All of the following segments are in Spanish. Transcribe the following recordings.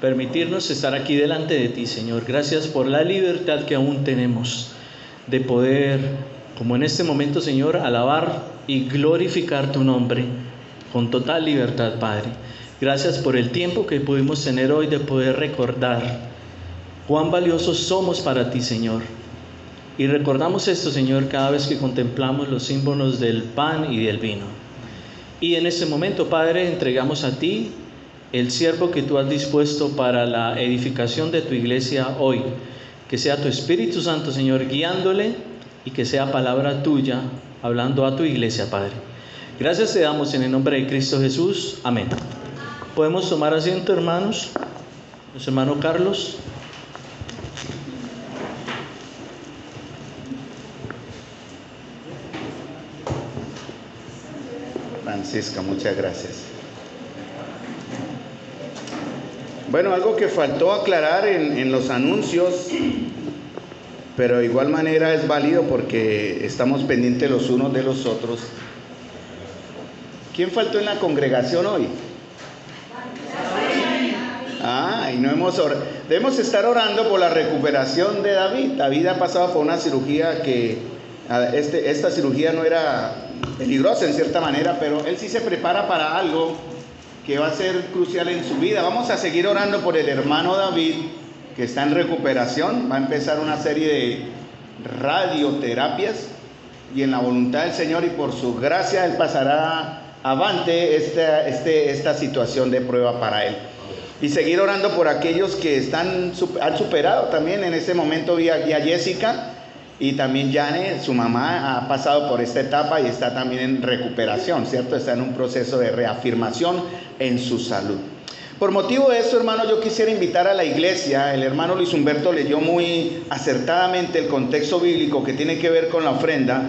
permitirnos estar aquí delante de ti, Señor. Gracias por la libertad que aún tenemos de poder, como en este momento, Señor, alabar y glorificar tu nombre con total libertad, Padre. Gracias por el tiempo que pudimos tener hoy de poder recordar cuán valiosos somos para ti, Señor. Y recordamos esto, Señor, cada vez que contemplamos los símbolos del pan y del vino. Y en este momento, Padre, entregamos a ti el siervo que tú has dispuesto para la edificación de tu iglesia hoy. Que sea tu Espíritu Santo, Señor, guiándole, y que sea palabra tuya hablando a tu iglesia, Padre. Gracias te damos en el nombre de Cristo Jesús. Amén. Podemos tomar asiento, hermanos. Nuestro hermano Carlos. Francisca, muchas gracias. Bueno, algo que faltó aclarar en los anuncios, pero de igual manera es válido porque estamos pendientes los unos de los otros. ¿Quién faltó en la congregación hoy? Y no debemos estar orando por la recuperación de David. David ha pasado por una cirugía que esta cirugía no era peligrosa en cierta manera, pero él sí se prepara para algo que va a ser crucial en su vida. Vamos a seguir orando por el hermano David, que está en recuperación. Va a empezar una serie de radioterapias, y en la voluntad del Señor y por su gracia él pasará avante esta situación de prueba para él. Y seguir orando por aquellos que han superado también en este momento. Vi a Jessica y también Jane, su mamá, ha pasado por esta etapa y está también en recuperación, ¿cierto? Está en un proceso de reafirmación en su salud. Por motivo de eso, hermano, yo quisiera invitar a la iglesia. El hermano Luis Humberto leyó muy acertadamente el contexto bíblico que tiene que ver con la ofrenda.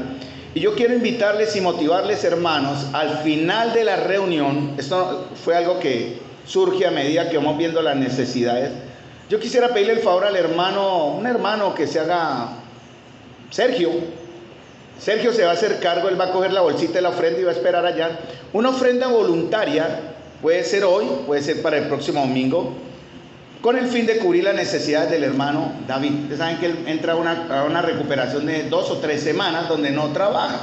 Y yo quiero invitarles y motivarles, hermanos, al final de la reunión. Esto fue algo que surge a medida que vamos viendo las necesidades. Yo quisiera pedirle el favor al hermano, un hermano que se haga, Sergio se va a hacer cargo. Él va a coger la bolsita de la ofrenda y va a esperar allá. Una ofrenda voluntaria, puede ser hoy, puede ser para el próximo domingo, con el fin de cubrir las necesidades del hermano David. Ustedes saben que él entra a una recuperación de 2 o 3 semanas donde no trabaja.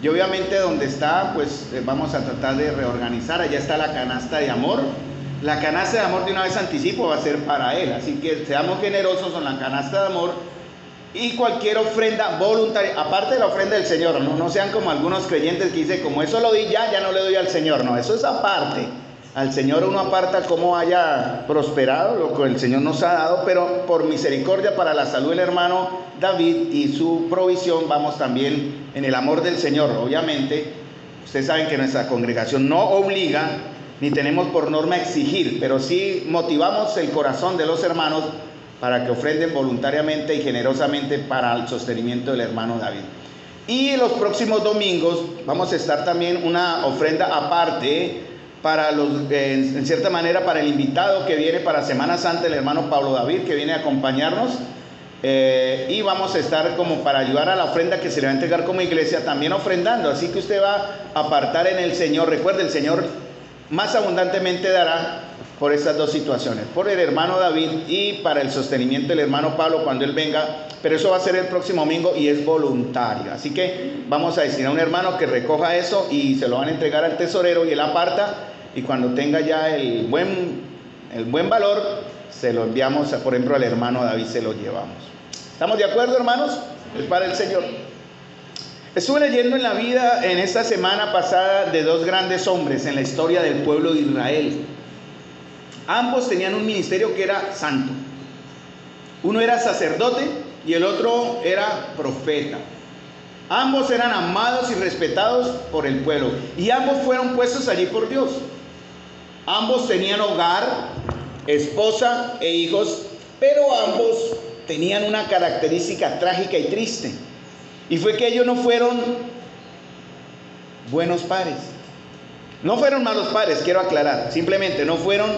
Y obviamente donde está, pues vamos a tratar de reorganizar. Allá está la canasta de amor. La canasta de amor, de una vez anticipo, va a ser para él. Así que seamos generosos con la canasta de amor. Y cualquier ofrenda voluntaria, aparte de la ofrenda del Señor, no sean como algunos creyentes que dicen, como eso lo di ya no le doy al Señor. No, eso es aparte. Al Señor uno aparta cómo haya prosperado lo que el Señor nos ha dado, pero por misericordia para la salud del hermano David y su provisión, vamos también en el amor del Señor. Obviamente, ustedes saben que nuestra congregación no obliga, ni tenemos por norma exigir, pero sí motivamos el corazón de los hermanos para que ofrenden voluntariamente y generosamente para el sostenimiento del hermano David. Y los próximos domingos vamos a estar también una ofrenda aparte para en cierta manera, para el invitado que viene para Semana Santa, el hermano Pablo David, que viene a acompañarnos. Y vamos a estar como para ayudar a la ofrenda que se le va a entregar como iglesia, también ofrendando. Así que usted va a apartar en el Señor. Recuerde, el Señor más abundantemente dará por estas dos situaciones, por el hermano David y para el sostenimiento del hermano Pablo cuando él venga. Pero eso va a ser el próximo domingo y es voluntario. Así que vamos a decir a un hermano que recoja eso y se lo van a entregar al tesorero, y él aparta, y cuando tenga ya el buen valor, se lo enviamos, por ejemplo, al hermano David, se lo llevamos. ¿Estamos de acuerdo, hermanos? Es para el Señor. Estuve leyendo en la vida en esta semana pasada de 2 grandes hombres en la historia del pueblo de Israel. Ambos tenían un ministerio que era santo. Uno era sacerdote y el otro era profeta. Ambos eran amados y respetados por el pueblo, y ambos fueron puestos allí por Dios. Ambos tenían hogar, esposa e hijos, pero ambos tenían una característica trágica y triste, y fue que ellos no fueron buenos padres. No fueron malos padres, quiero aclarar, simplemente no fueron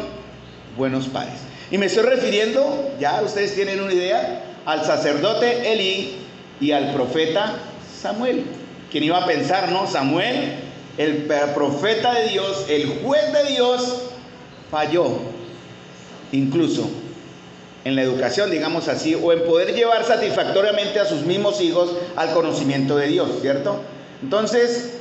buenos padres. Y me estoy refiriendo, ya ustedes tienen una idea, al sacerdote Elí y al profeta Samuel. ¿Quién iba a pensar, no? Samuel, el profeta de Dios, el juez de Dios, falló. incluso en la educación, digamos así, o en poder llevar satisfactoriamente a sus mismos hijos al conocimiento de Dios, ¿cierto? Entonces,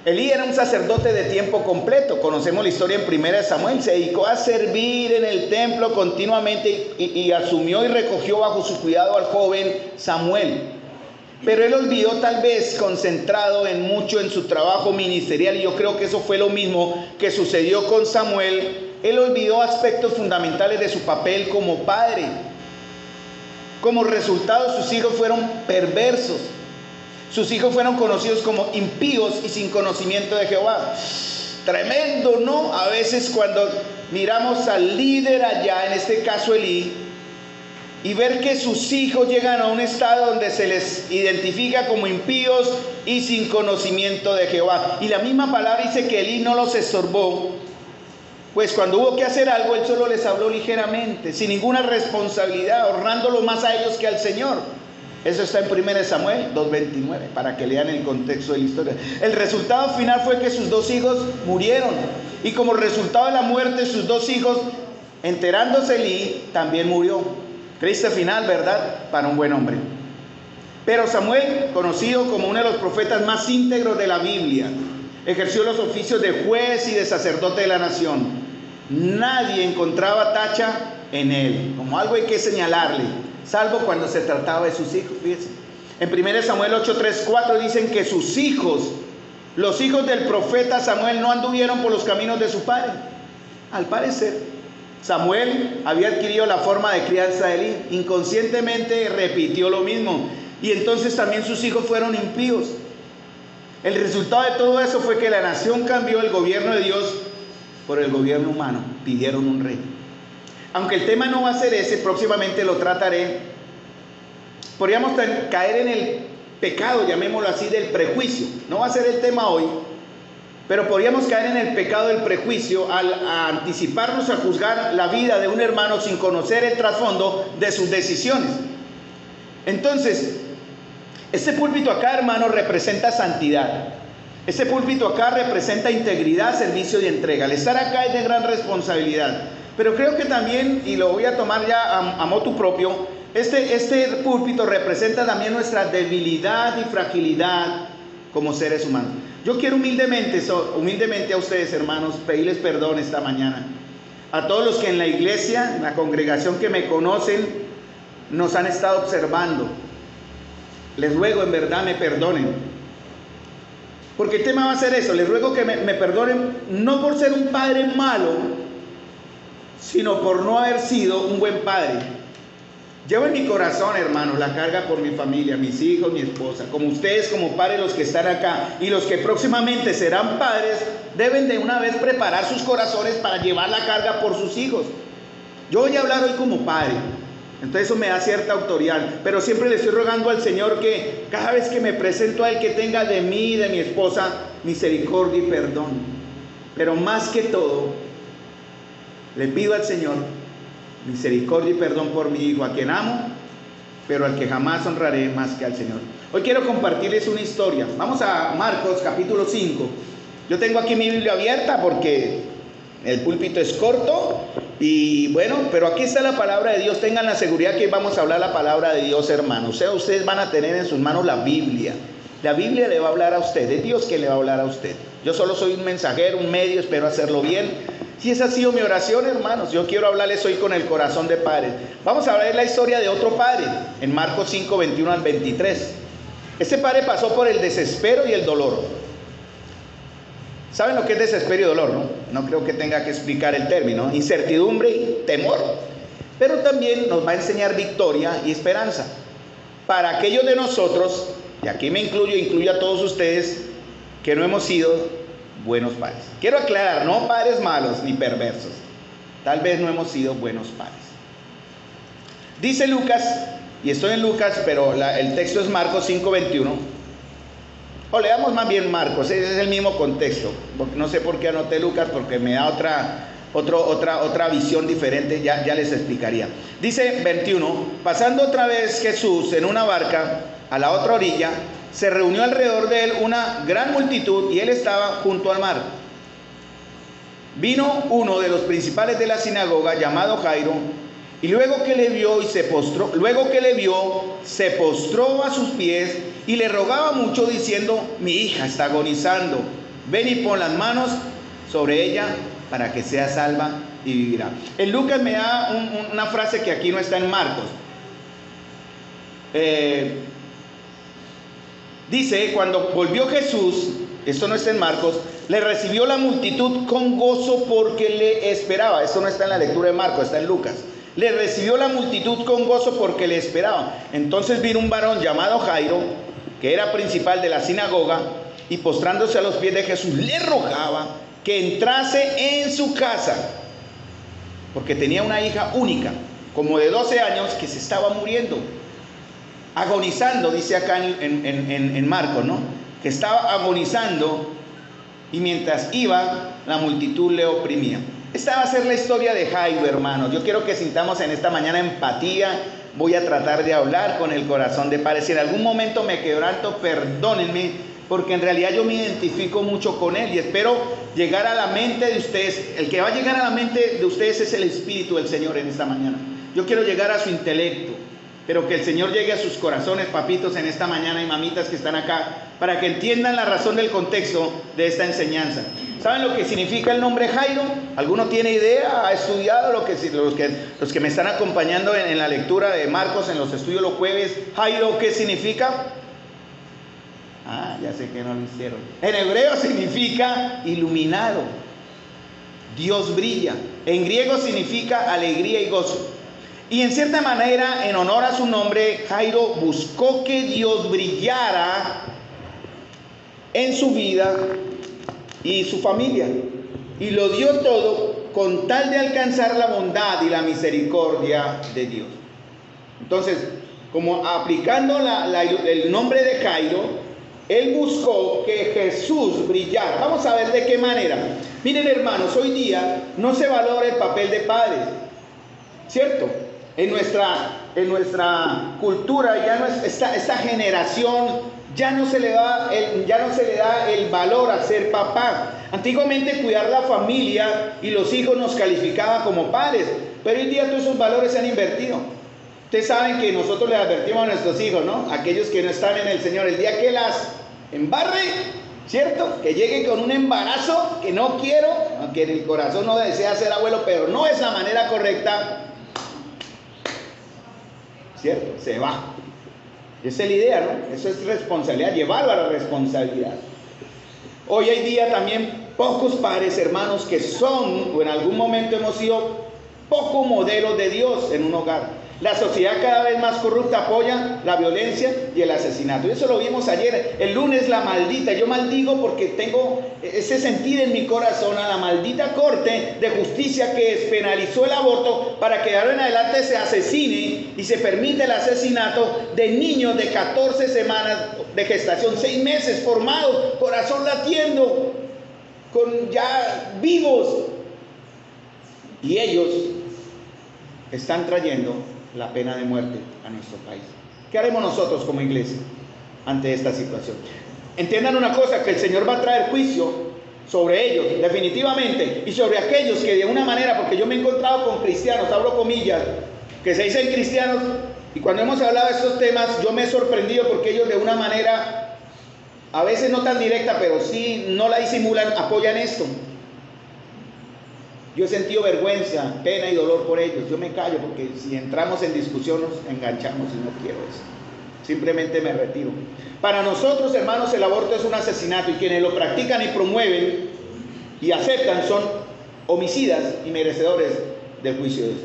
Elí era un sacerdote de tiempo completo. Conocemos la historia en 1 Samuel. Se dedicó a servir en el templo continuamente y asumió y recogió bajo su cuidado al joven Samuel. Pero él olvidó, tal vez concentrado mucho en su trabajo ministerial, y yo creo que eso fue lo mismo que sucedió con Samuel. Él olvidó aspectos fundamentales de su papel como padre. Como resultado, sus hijos fueron perversos. Sus hijos fueron conocidos como impíos y sin conocimiento de Jehová. Tremendo, ¿no? A veces cuando miramos al líder allá, en este caso Elí, y ver que sus hijos llegan a un estado donde se les identifica como impíos y sin conocimiento de Jehová. Y la misma palabra dice que Elí no los estorbó, pues cuando hubo que hacer algo, él solo les habló ligeramente, sin ninguna responsabilidad, honrándolo más a ellos que al Señor. Eso está en 1 Samuel 2:29, para que lean el contexto de la historia. El resultado final fue que sus 2 hijos murieron. Y como resultado de la muerte de sus 2 hijos, enterándose Elí, también murió. Triste final, ¿verdad? Para un buen hombre. Pero Samuel, conocido como uno de los profetas más íntegros de la Biblia, ejerció los oficios de juez y de sacerdote de la nación. Nadie encontraba tacha en él, como algo hay que señalarle, salvo cuando se trataba de sus hijos. Fíjense. En 1 Samuel 8:3-4 dicen que sus hijos, los hijos del profeta Samuel, no anduvieron por los caminos de su padre. Al parecer, Samuel había adquirido la forma de crianza de Elí. Inconscientemente repitió lo mismo. Y entonces también sus hijos fueron impíos. El resultado de todo eso fue que la nación cambió el gobierno de Dios por el gobierno humano. Pidieron un rey. Aunque el tema no va a ser ese, próximamente lo trataré. Podríamos caer en el pecado, llamémoslo así, del prejuicio. No va a ser el tema hoy, pero podríamos caer en el pecado del prejuicio al anticiparnos a juzgar la vida de un hermano sin conocer el trasfondo de sus decisiones. Entonces, este púlpito acá, hermano, representa santidad. Este púlpito acá representa integridad, servicio y entrega. El estar acá es de gran responsabilidad. Pero creo que también, y lo voy a tomar ya a motu propio, este púlpito representa también nuestra debilidad y fragilidad como seres humanos. Yo quiero humildemente a ustedes, hermanos, pedirles perdón esta mañana. A todos los que en la iglesia, en la congregación que me conocen, nos han estado observando. Les ruego en verdad me perdonen. Porque el tema va a ser eso. Les ruego que me perdonen, no por ser un padre malo, sino por no haber sido un buen padre. Llevo en mi corazón, hermanos, la carga por mi familia, mis hijos, mi esposa. Como ustedes, como padres, los que están acá y los que próximamente serán padres, deben de una vez preparar sus corazones para llevar la carga por sus hijos. Yo voy a hablar hoy como padre, entonces eso me da cierta autoridad, pero siempre le estoy rogando al Señor que cada vez que me presento a Él, que tenga de mí y de mi esposa misericordia y perdón. Pero más que todo, le pido al Señor misericordia y perdón por mi hijo, a quien amo, pero al que jamás honraré más que al Señor. Hoy quiero compartirles una historia. Vamos a Marcos capítulo 5. Yo tengo aquí mi Biblia abierta porque el púlpito es corto y bueno, pero aquí está la palabra de Dios. Tengan la seguridad que vamos a hablar la palabra de Dios, hermanos. O sea, ustedes van a tener en sus manos la Biblia. La Biblia le va a hablar a usted, es Dios quien le va a hablar a usted. Yo solo soy un mensajero, un medio, espero hacerlo bien. Si esa ha sido mi oración, hermanos, yo quiero hablarles hoy con el corazón de padre. Vamos a ver la historia de otro padre, en Marcos 5, 21 al 23. Este padre pasó por el desespero y el dolor. ¿Saben lo que es desespero y dolor, no? No creo que tenga que explicar el término. Incertidumbre y temor. Pero también nos va a enseñar victoria y esperanza. Para aquellos de nosotros, y aquí me incluyo a todos ustedes, que no hemos sido buenos padres. Quiero aclarar, no padres malos ni perversos. Tal vez no hemos sido buenos padres. Dice Lucas, y estoy en Lucas, pero el texto es Marcos 5:21. O leamos más bien Marcos, ese es el mismo contexto. No sé por qué anoté Lucas, porque me da otra visión diferente, ya les explicaría. Dice 21, pasando otra vez Jesús en una barca a la otra orilla, se reunió alrededor de él una gran multitud y él estaba junto al mar. Vino uno de los principales de la sinagoga llamado Jairo, y luego que le vio, se postró a sus pies y le rogaba mucho diciendo: mi hija está agonizando, ven y pon las manos sobre ella para que sea salva y vivirá. En Lucas me da una frase que aquí no está en Marcos. Dice: cuando volvió Jesús, esto no está en Marcos, le recibió la multitud con gozo porque le esperaba. Esto no está en la lectura de Marcos, está en Lucas. Le recibió la multitud con gozo porque le esperaba. Entonces vino un varón llamado Jairo, que era principal de la sinagoga, y postrándose a los pies de Jesús, le rogaba que entrase en su casa, porque tenía una hija única, como de 12 años, que se estaba muriendo, agonizando, dice acá en Marcos, ¿no? Que estaba agonizando, y mientras iba, la multitud le oprimía. Esta va a ser la historia de Jairo, hermanos. Yo quiero que sintamos en esta mañana empatía. Voy a tratar de hablar con el corazón de padre. Si en algún momento me quebranto, perdónenme, porque en realidad yo me identifico mucho con él y espero llegar a la mente de ustedes. El que va a llegar a la mente de ustedes es el Espíritu del Señor en esta mañana. Yo quiero llegar a su intelecto, pero que el Señor llegue a sus corazones, papitos, en esta mañana, y mamitas que están acá, para que entiendan la razón del contexto de esta enseñanza. ¿Saben lo que significa el nombre Jairo? ¿Alguno tiene idea? ¿Ha estudiado los que me están acompañando en la lectura de Marcos, en los estudios los jueves? ¿Jairo qué significa? Ah, ya sé que no lo hicieron. En hebreo significa iluminado. Dios brilla. En griego significa alegría y gozo. Y en cierta manera, en honor a su nombre, Jairo buscó que Dios brillara en su vida y su familia, y lo dio todo con tal de alcanzar la bondad y la misericordia de Dios. Entonces, como aplicando el nombre de Jairo, él buscó que Jesús brillara. Vamos a ver de qué manera. Miren, hermanos, hoy día no se valora el papel de padres, ¿cierto? En nuestra cultura ya no es, esta generación ya no se le da el valor a ser papá. Antiguamente cuidar la familia y los hijos nos calificaba como padres, pero hoy día todos esos valores se han invertido. Ustedes saben que nosotros les advertimos a nuestros hijos, ¿no? Aquellos que no están en el Señor, el día que las embarre, ¿cierto? Que llegue con un embarazo que no quiero, aunque en el corazón no desea ser abuelo, pero no es la manera correcta, ¿cierto? Se va. Esa es la idea, ¿no? Eso es responsabilidad, llevarlo a la responsabilidad. Hoy hay día también pocos padres, hermanos, que son, o en algún momento hemos sido poco modelos de Dios en un hogar. La sociedad cada vez más corrupta apoya la violencia y el asesinato. Y eso lo vimos ayer. El lunes, la maldita. Yo maldigo porque tengo ese sentir en mi corazón a la maldita Corte de Justicia que despenalizó el aborto para que de ahora en adelante se asesine y se permite el asesinato de niños de 14 semanas de gestación, 6 meses formados, corazón latiendo, con ya vivos. Y ellos están trayendo la pena de muerte a nuestro país. ¿Qué haremos nosotros como iglesia ante esta situación? Entiendan una cosa, que el Señor va a traer juicio sobre ellos, definitivamente, y sobre aquellos que de una manera, porque yo me he encontrado con cristianos, hablo comillas, que se dicen cristianos, y cuando hemos hablado de estos temas, yo me he sorprendido porque ellos de una manera, a veces no tan directa, pero sí no la disimulan, apoyan esto. Yo he sentido vergüenza, pena y dolor por ellos. Yo me callo porque si entramos en discusión nos enganchamos y no quiero eso. Simplemente me retiro. Para nosotros, hermanos, el aborto es un asesinato y quienes lo practican y promueven y aceptan son homicidas y merecedores del juicio de Dios.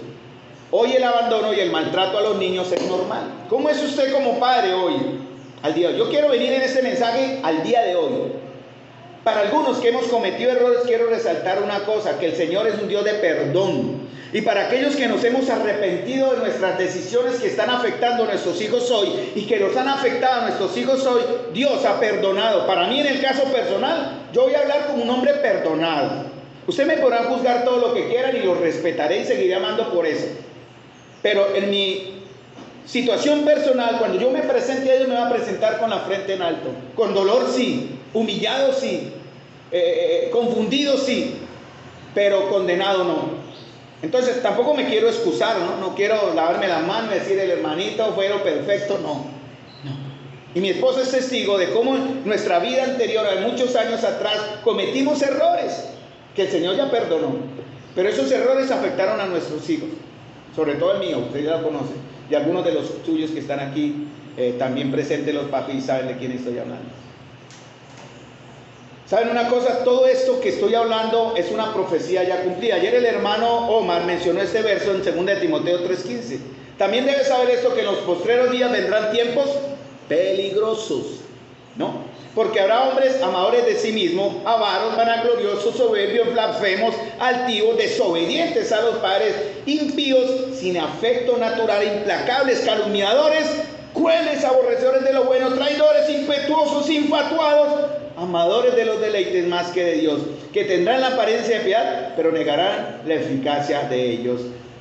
Hoy el abandono y el maltrato a los niños es normal. ¿Cómo es usted como padre hoy? Al día de hoy. Yo quiero venir en este mensaje al día de hoy. Para algunos que hemos cometido errores, quiero resaltar una cosa, que el Señor es un Dios de perdón. Y para aquellos que nos hemos arrepentido de nuestras decisiones que están afectando a nuestros hijos hoy y que nos han afectado a nuestros hijos hoy, Dios ha perdonado. Para mí, en el caso personal, yo voy a hablar como un hombre perdonado. Usted me podrá juzgar todo lo que quieran y lo respetaré y seguiré amando por eso. Pero en mi situación personal, cuando yo me presente a Dios, me va a presentar con la frente en alto. Con dolor sí, humillado sí, confundido sí. pero condenado no. Entonces tampoco me quiero excusar, ¿no? No quiero lavarme las manos y decir el hermanito fue lo perfecto, no. Y mi esposo es testigo de cómo en nuestra vida anterior, muchos años atrás, cometimos errores que el Señor ya perdonó. Pero esos errores afectaron a nuestros hijos, sobre todo el mío, ustedes ya lo conocen, y algunos de los suyos que están aquí también presentes, los papis, saben de quién estoy hablando. ¿Saben una cosa? Todo esto que estoy hablando es una profecía ya cumplida. Ayer el hermano Omar mencionó este verso en 2 de Timoteo 3:15. También debes saber esto, que en los postreros días vendrán tiempos peligrosos, ¿no? Porque habrá hombres amadores de sí mismos, avaros, vanagloriosos, soberbios, blasfemos, altivos, desobedientes a los padres, impíos, sin afecto natural, implacables, calumniadores, crueles, aborrecedores de lo bueno, traidores, impetuosos, infatuados, amadores de los deleites más que de Dios, que tendrán la apariencia de piedad, pero negarán la eficacia de ellos.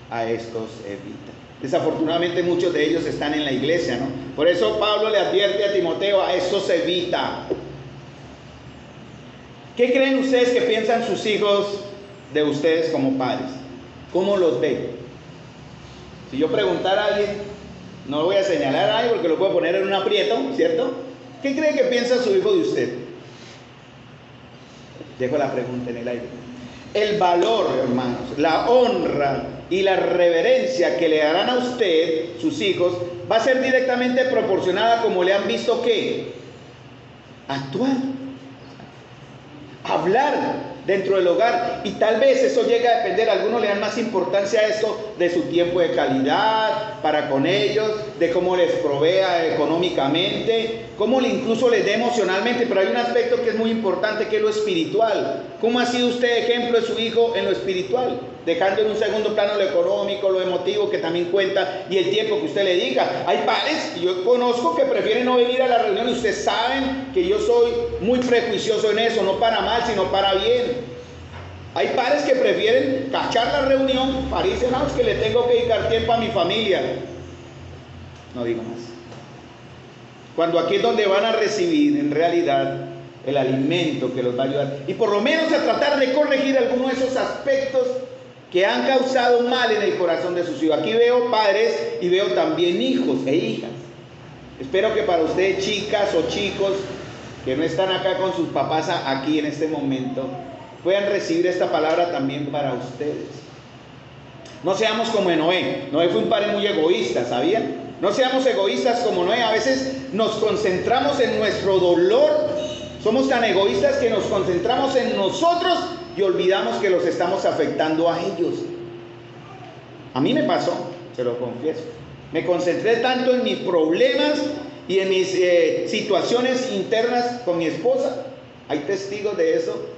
A estos evita. Desafortunadamente muchos de ellos están en la iglesia, ¿no? Por eso Pablo le advierte a Timoteo: a estos evita. ¿Qué creen ustedes que piensan sus hijos de ustedes como padres? ¿Cómo los ven? Si yo preguntara a alguien, no voy a señalar a alguien porque lo puedo poner en un aprieto, ¿cierto? ¿Qué cree que piensa su hijo de usted? Dejo la pregunta en el aire. El valor, hermanos, la honra y la reverencia que le darán a usted, sus hijos, va a ser directamente proporcionada como le han visto ¿qué? Actuar, hablar dentro del hogar. Y tal vez eso llega a depender, algunos le dan más importancia a esto, de su tiempo de calidad para con ellos, de cómo les provea económicamente, cómo incluso les dé emocionalmente. Pero hay un aspecto que es muy importante, que es lo espiritual. ¿Cómo ha sido usted ejemplo de su hijo en lo espiritual? Dejando en un segundo plano lo económico, lo emotivo, que también cuenta, y el tiempo que usted le diga. Hay padres que yo conozco que prefieren no venir a la reunión, y ustedes saben que yo soy muy prejuicioso en eso, no para mal, sino para bien. Hay padres que prefieren cachar la reunión para irse: no, es que le tengo que dedicar tiempo a mi familia. No digo más. Cuando aquí es donde van a recibir en realidad el alimento que los va a ayudar, y por lo menos a tratar de corregir algunos de esos aspectos que han causado mal en el corazón de sus hijos. Aquí veo padres y veo también hijos e hijas. Espero que para ustedes, chicas o chicos que no están acá con sus papás aquí en este momento, puedan recibir esta palabra también para ustedes. No seamos como Noé. Noé fue un padre muy egoísta, ¿sabían? No seamos egoístas como Noé. A veces nos concentramos en nuestro dolor. Somos tan egoístas que nos concentramos en nosotros y olvidamos que los estamos afectando a ellos. A mí me pasó, se lo confieso. Me concentré tanto en mis problemas y en mis situaciones internas con mi esposa. Hay testigos de eso.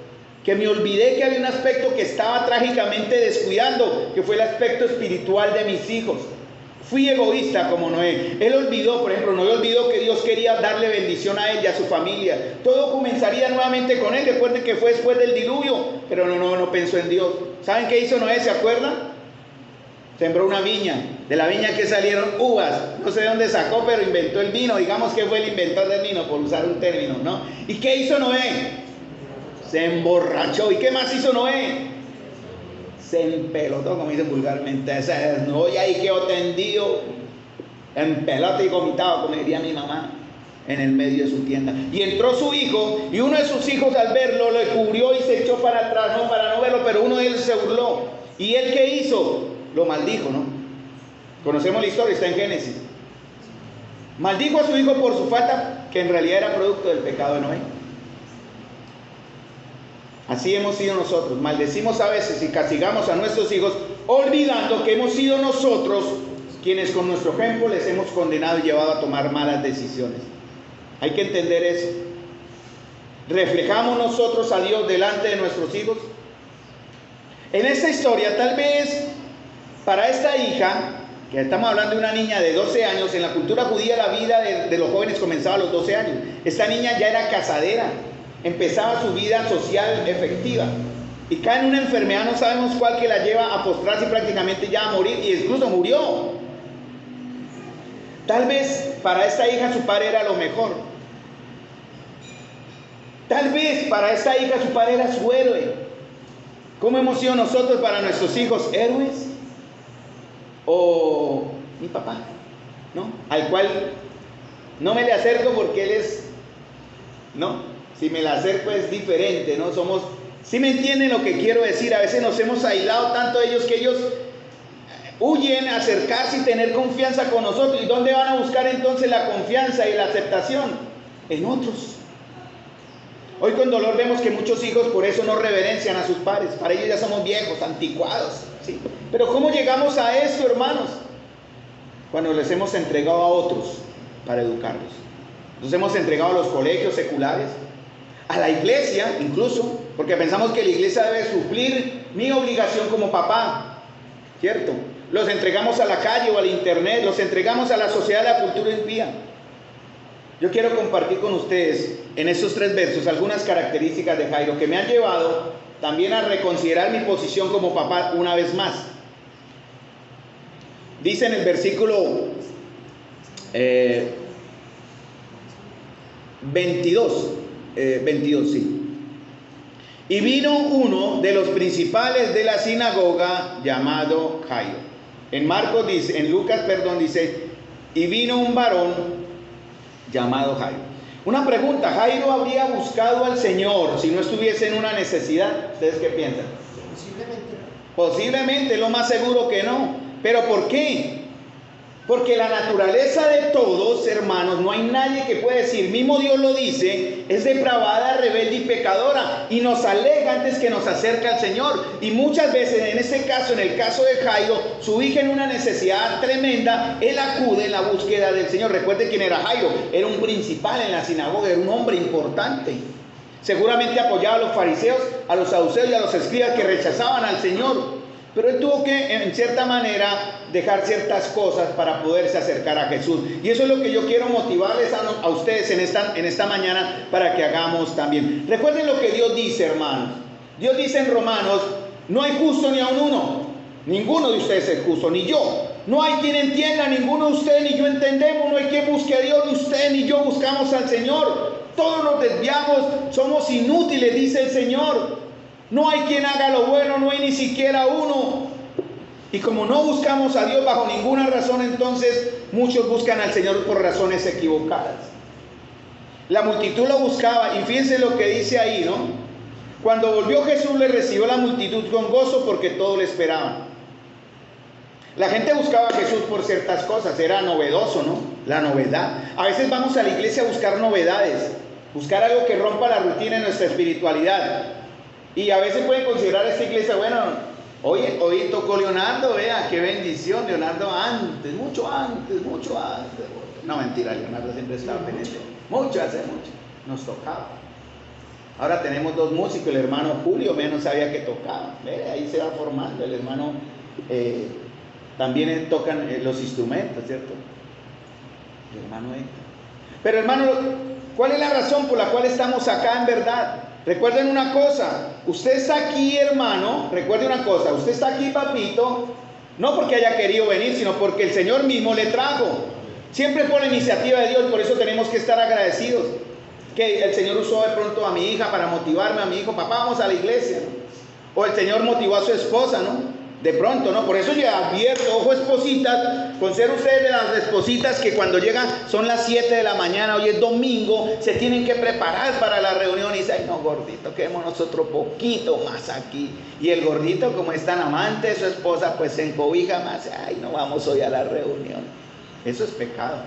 Que me olvidé que había un aspecto que estaba trágicamente descuidando, que fue el aspecto espiritual de mis hijos. Fui egoísta como Noé. Él olvidó, por ejemplo, Noé olvidó que Dios quería darle bendición a él y a su familia. Todo comenzaría nuevamente con él. Recuerden que fue después del diluvio, pero no pensó en Dios. ¿Saben qué hizo Noé? ¿Se acuerdan? Sembró una viña. De la viña que salieron uvas. No sé de dónde sacó, pero inventó el vino. Digamos que fue el inventor del vino, por usar un término, ¿no? ¿Y qué hizo Noé? Se emborrachó. ¿Y qué más hizo Noé? Se empelotó, como dicen vulgarmente. Se desnudó y ahí quedó tendido, en pelota y vomitado, como diría mi mamá, en el medio de su tienda. Y entró su hijo, y uno de sus hijos, al verlo, le cubrió y se echó para atrás, no, para no verlo, pero uno de ellos se burló. ¿Y él qué hizo? Lo maldijo, ¿no? Conocemos la historia, está en Génesis. Maldijo a su hijo por su falta, que en realidad era producto del pecado de Noé. Así hemos sido nosotros. Maldecimos a veces y castigamos a nuestros hijos, olvidando que hemos sido nosotros quienes con nuestro ejemplo les hemos condenado y llevado a tomar malas decisiones. Hay que entender eso. ¿Reflejamos nosotros a Dios delante de nuestros hijos? En esta historia, tal vez para esta hija, que estamos hablando de una niña de 12 años, en la cultura judía la vida de los jóvenes comenzaba a los 12 años. Esta niña ya era casadera. Empezaba su vida social efectiva y cae en una enfermedad, no sabemos cuál, que la lleva a postrarse y prácticamente ya a morir, y incluso murió. Tal vez para esta hija su padre era lo mejor. Tal vez para esta hija su padre era su héroe. ¿Cómo hemos sido nosotros para nuestros hijos héroes? ¿O mi papá? ¿No? Al cual no me le acerco porque él es, ¿no? Si me le acerco es diferente, ¿no? Somos, ¿sí me entienden lo que quiero decir? A veces nos hemos aislado tanto de ellos que ellos huyen a acercarse y tener confianza con nosotros. ¿Y dónde van a buscar entonces la confianza y la aceptación? En otros. Hoy con dolor vemos que muchos hijos por eso no reverencian a sus padres. Para ellos ya somos viejos, anticuados, ¿sí? Pero ¿cómo llegamos a esto, hermanos? Cuando les hemos entregado a otros para educarlos. Nos hemos entregado a los colegios seculares, a la iglesia incluso, porque pensamos que la iglesia debe suplir mi obligación como papá, ¿cierto? Los entregamos a la calle o al internet, los entregamos a la sociedad de la cultura impía. Yo quiero compartir con ustedes en estos 3 versos algunas características de Jairo que me han llevado también a reconsiderar mi posición como papá una vez más. Dice en el versículo 22, sí. Y vino uno de los principales de la sinagoga llamado Jairo. En Marcos dice, en Lucas, perdón, dice, y vino un varón llamado Jairo. Una pregunta, ¿Jairo habría buscado al Señor si no estuviese en una necesidad? ¿Ustedes qué piensan? Posiblemente, lo más seguro que no. ¿Pero por qué? Porque la naturaleza de todos, hermanos, no hay nadie que pueda decir, mismo Dios lo dice, es depravada, rebelde y pecadora, y nos aleja antes que nos acerca al Señor. Y muchas veces, en este caso, en el caso de Jairo, su hija en una necesidad tremenda, él acude en la búsqueda del Señor. Recuerden quién era Jairo, era un principal en la sinagoga, era un hombre importante. Seguramente apoyaba a los fariseos, a los saduceos y a los escribas que rechazaban al Señor. Pero él tuvo que, en cierta manera, dejar ciertas cosas para poderse acercar a Jesús. Y eso es lo que yo quiero motivarles a ustedes en esta mañana para que hagamos también. Recuerden lo que Dios dice, hermanos. Dios dice en Romanos, no hay justo ni aun uno. Ninguno de ustedes es justo, ni yo. No hay quien entienda, ninguno de ustedes ni yo entendemos. No hay quien busque a Dios, ni usted ni yo buscamos al Señor. Todos nos desviamos, somos inútiles, dice el Señor. No hay quien haga lo bueno, no hay ni siquiera uno. Y como no buscamos a Dios bajo ninguna razón, entonces muchos buscan al Señor por razones equivocadas. La multitud lo buscaba, y fíjense lo que dice ahí, ¿no? Cuando volvió Jesús, le recibió la multitud con gozo porque todos le esperaban. La gente buscaba a Jesús por ciertas cosas, era novedoso, ¿no? La novedad. A veces vamos a la iglesia a buscar novedades, buscar algo que rompa la rutina de nuestra espiritualidad. Y a veces pueden considerar esta iglesia, bueno, hoy tocó Leonardo, vea, qué bendición, Leonardo antes, mucho antes. No, mentira, Leonardo siempre estaba pendiente, hace mucho, nos tocaba. Ahora tenemos 2 músicos, el hermano Julio, menos sabía que tocaba, ahí se va formando, el hermano también tocan los instrumentos, ¿cierto? El hermano Héctor. Pero hermano, ¿cuál es la razón por la cual estamos acá en verdad? Recuerden una cosa, usted está aquí, hermano, recuerde una cosa, usted está aquí, papito, no porque haya querido venir, sino porque el Señor mismo le trajo. Siempre por la iniciativa de Dios, por eso tenemos que estar agradecidos. Que el Señor usó de pronto a mi hija para motivarme, a mi hijo, papá, vamos a la iglesia, ¿no? O el Señor motivó a su esposa, ¿no? De pronto, ¿no? Por eso ya advierto, ojo espositas, con ser ustedes de las espositas que cuando llegan son las 7 de la mañana, hoy es domingo, se tienen que preparar para la reunión y dicen, ay no gordito, quedémonos otro poquito más aquí. Y el gordito, como es tan amante de su esposa, pues se encobija más, ay no vamos hoy a la reunión. Eso es pecado.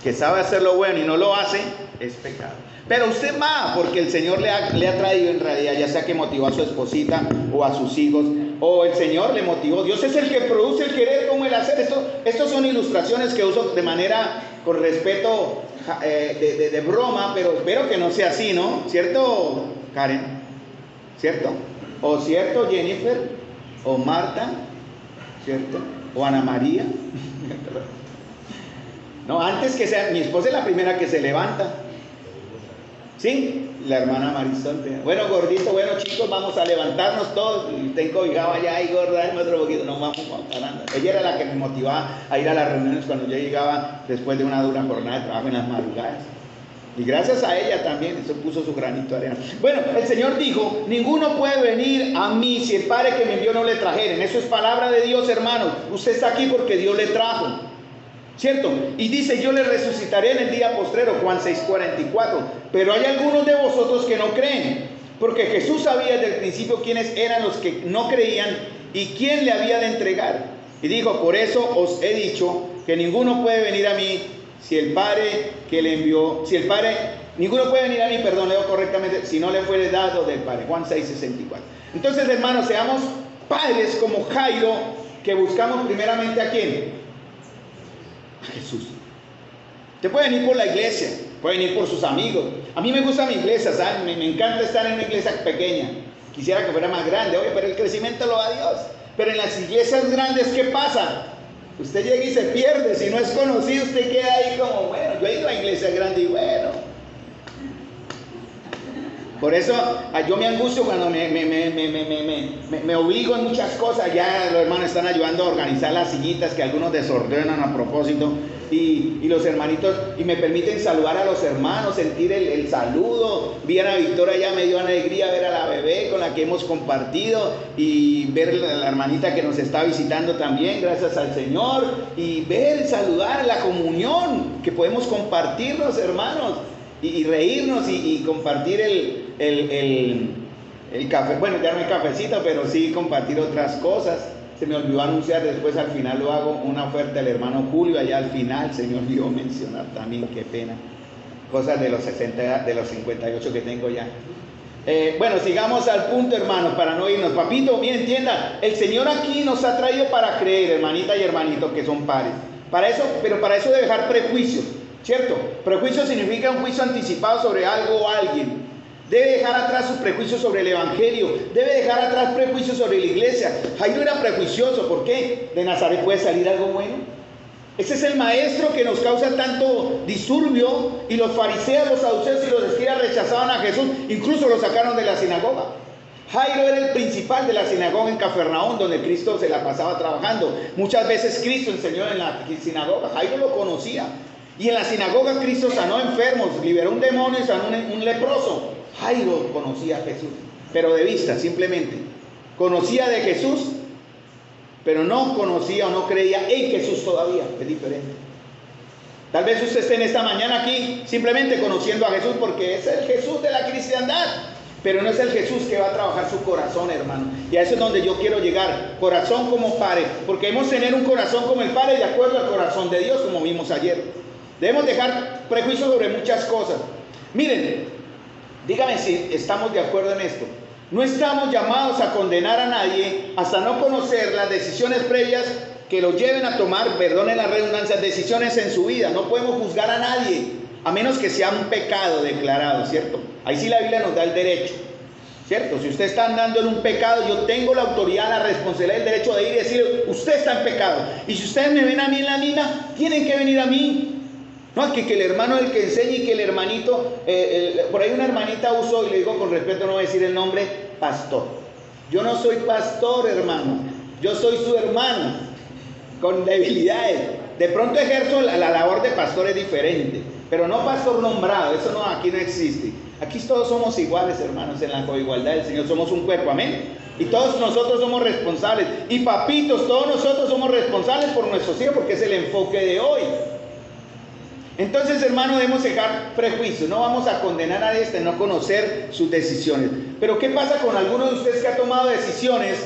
Que sabe hacer lo bueno y no lo hace, es pecado. Pero usted va porque el Señor le ha traído en realidad, ya sea que motivó a su esposita o a sus hijos, o el Señor le motivó. Dios es el que produce el querer como el hacer. Estos son ilustraciones que uso de manera, con respeto, de broma, pero espero que no sea así, ¿no? ¿Cierto, Karen? ¿Cierto? ¿O cierto, Jennifer? ¿O Marta? ¿Cierto? ¿O Ana María? No, antes que sea, mi esposa es la primera que se levanta. ¿Sí? La hermana Marisol. Bueno, gordito, bueno, chicos, vamos a levantarnos todos. Y usted encobijaba allá y gordarme otro poquito. No vamos parando. Ella era la que me motivaba a ir a las reuniones cuando yo llegaba después de una dura jornada de trabajo en las madrugadas. Y gracias a ella también, eso puso su granito de arena. Bueno, el Señor dijo, ninguno puede venir a mí si el Padre que me envió no le trajeren. Eso es palabra de Dios, hermano. Usted está aquí porque Dios le trajo, ¿cierto? Y dice, yo le resucitaré en el día postrero, Juan 6:44. Pero hay algunos de vosotros que no creen, porque Jesús sabía desde el principio quiénes eran los que no creían y quién le había de entregar. Y dijo, por eso os he dicho que ninguno puede venir a mí si el Padre que le envió, ninguno puede venir a mí, perdón, leo correctamente, si no le fuere dado del Padre. Juan 6:64. Entonces, hermanos, seamos padres como Jairo, que buscamos primeramente ¿a quién? A Jesús. Usted puede venir por la iglesia, puede venir por sus amigos. A mí me gusta mi iglesia, ¿saben? Me encanta estar en una iglesia pequeña. Quisiera que fuera más grande, oye, pero el crecimiento lo da Dios. Pero en las iglesias grandes, ¿qué pasa? Usted llega y se pierde. Si no es conocido, usted queda ahí como, bueno, yo he ido a iglesia grande y bueno. Por eso yo me angustio cuando me obligo en muchas cosas. Ya los hermanos están ayudando a organizar las sillitas que algunos desordenan a propósito. Y los hermanitos, y me permiten saludar a los hermanos, sentir el saludo. Vi a la Victoria, ya me dio alegría ver a la bebé con la que hemos compartido, y ver a la hermanita que nos está visitando también, gracias al Señor, y ver, saludar la comunión que podemos compartir los hermanos, y reírnos y compartir el café. Bueno, ya no hay cafecito, pero sí compartir otras cosas. Se me olvidó anunciar, después al final lo hago, una oferta del hermano Julio, allá al final se me olvidó mencionar también, qué pena. Cosas de los 60, de los 58 que tengo ya. Bueno, sigamos al punto, hermanos, para no irnos. Papito, bien, entienda, el Señor aquí nos ha traído para creer, hermanita y hermanito, que son pares. Para eso, pero para eso debe dejar prejuicios, ¿cierto? Prejuicio significa un juicio anticipado sobre algo o alguien. Debe dejar atrás sus prejuicios sobre el Evangelio. Debe dejar atrás prejuicios sobre la iglesia. Jairo era prejuicioso. ¿Por qué? ¿De Nazaret puede salir algo bueno? Ese es el maestro que nos causa tanto disturbio. Y los fariseos, los saduceos y los escribas rechazaban a Jesús. Incluso lo sacaron de la sinagoga. Jairo era el principal de la sinagoga en Cafarnaúm, donde Cristo se la pasaba trabajando. Muchas veces Cristo enseñó en la sinagoga. Jairo lo conocía. Y en la sinagoga Cristo sanó enfermos, liberó un demonio y sanó un leproso. Jairo conocía a Jesús, pero de vista simplemente. Conocía de Jesús, pero no conocía o no creía en Jesús todavía. Es diferente. Tal vez usted esté en esta mañana aquí simplemente conociendo a Jesús porque es el Jesús de la cristiandad, pero no es el Jesús que va a trabajar su corazón, hermano. Y a eso es donde yo quiero llegar. Corazón como Padre, porque debemos tener un corazón como el Padre de acuerdo al corazón de Dios, como vimos ayer. Debemos dejar prejuicios sobre muchas cosas. Miren, dígame si estamos de acuerdo en esto. No estamos llamados a condenar a nadie hasta no conocer las decisiones previas que los lleven a tomar, perdonen la redundancia, decisiones en su vida. No podemos juzgar a nadie, a menos que sea un pecado declarado, ¿cierto? Ahí sí la Biblia nos da el derecho, ¿cierto? Si usted está andando en un pecado, yo tengo la autoridad, la responsabilidad, el derecho de ir y decirle, usted está en pecado. Y si ustedes me ven a mí en la mina, tienen que venir a mí. No, que el hermano es el que enseña y que el hermanito, por ahí una hermanita usó, y le digo con respeto, no voy a decir el nombre, pastor. Yo no soy pastor, hermano, yo soy su hermano, con debilidades. De pronto ejerzo la labor de pastor, es diferente, pero no pastor nombrado, eso no, aquí no existe. Aquí todos somos iguales, hermanos, en la coigualdad del Señor, somos un cuerpo, amén. Y todos nosotros somos responsables, y papitos, todos nosotros somos responsables por nuestros hijos, porque es el enfoque de hoy. Entonces, hermano, debemos dejar prejuicios. No vamos a condenar a este no conocer sus decisiones. Pero ¿qué pasa con algunos de ustedes que han tomado decisiones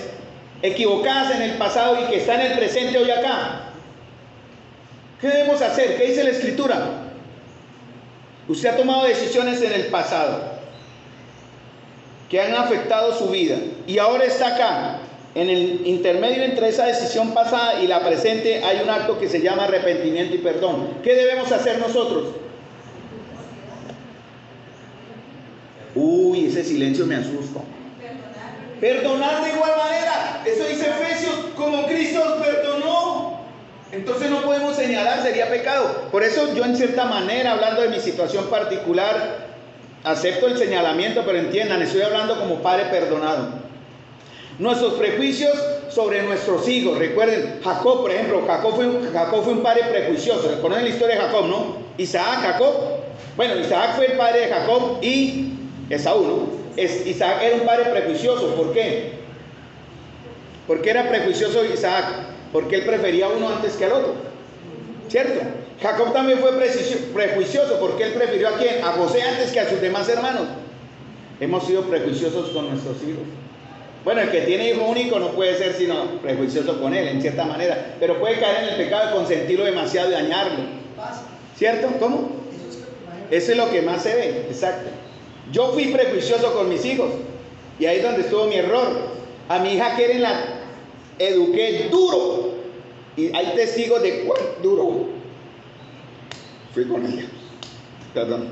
equivocadas en el pasado y que están en el presente hoy acá? ¿Qué debemos hacer? ¿Qué dice la Escritura? Usted ha tomado decisiones en el pasado que han afectado su vida y ahora está acá. En el intermedio entre esa decisión pasada y la presente hay un acto que se llama arrepentimiento y perdón. ¿Qué debemos hacer nosotros? Uy, ese silencio me asusta. Perdonar de igual manera. Eso dice Efesios, como Cristo os perdonó. Entonces no podemos señalar, sería pecado. Por eso yo en cierta manera, hablando de mi situación particular, acepto el señalamiento, pero entiendan, estoy hablando como padre perdonado. Nuestros prejuicios sobre nuestros hijos. Recuerden, Jacob, por ejemplo, Jacob fue un padre prejuicioso. Conocen la historia de Jacob, ¿no? Isaac, Jacob. Bueno, Isaac fue el padre de Jacob y Esaú, ¿no? Isaac era un padre prejuicioso. ¿Por qué? ¿Por qué era prejuicioso Isaac? Porque él prefería a uno antes que al otro, ¿cierto? Jacob también fue prejuicioso porque él prefirió a quién, a José antes que a sus demás hermanos. Hemos sido prejuiciosos con nuestros hijos. Bueno, el que tiene hijo único no puede ser sino prejuicioso con él, en cierta manera, pero puede caer en el pecado de consentirlo demasiado y dañarlo, ¿cierto? ¿Cómo? Eso es lo que más se ve, exacto. Yo fui prejuicioso con mis hijos y ahí es donde estuvo mi error. A mi hija Keren la eduqué duro y hay testigos de cuán duro fui con ella. Perdón.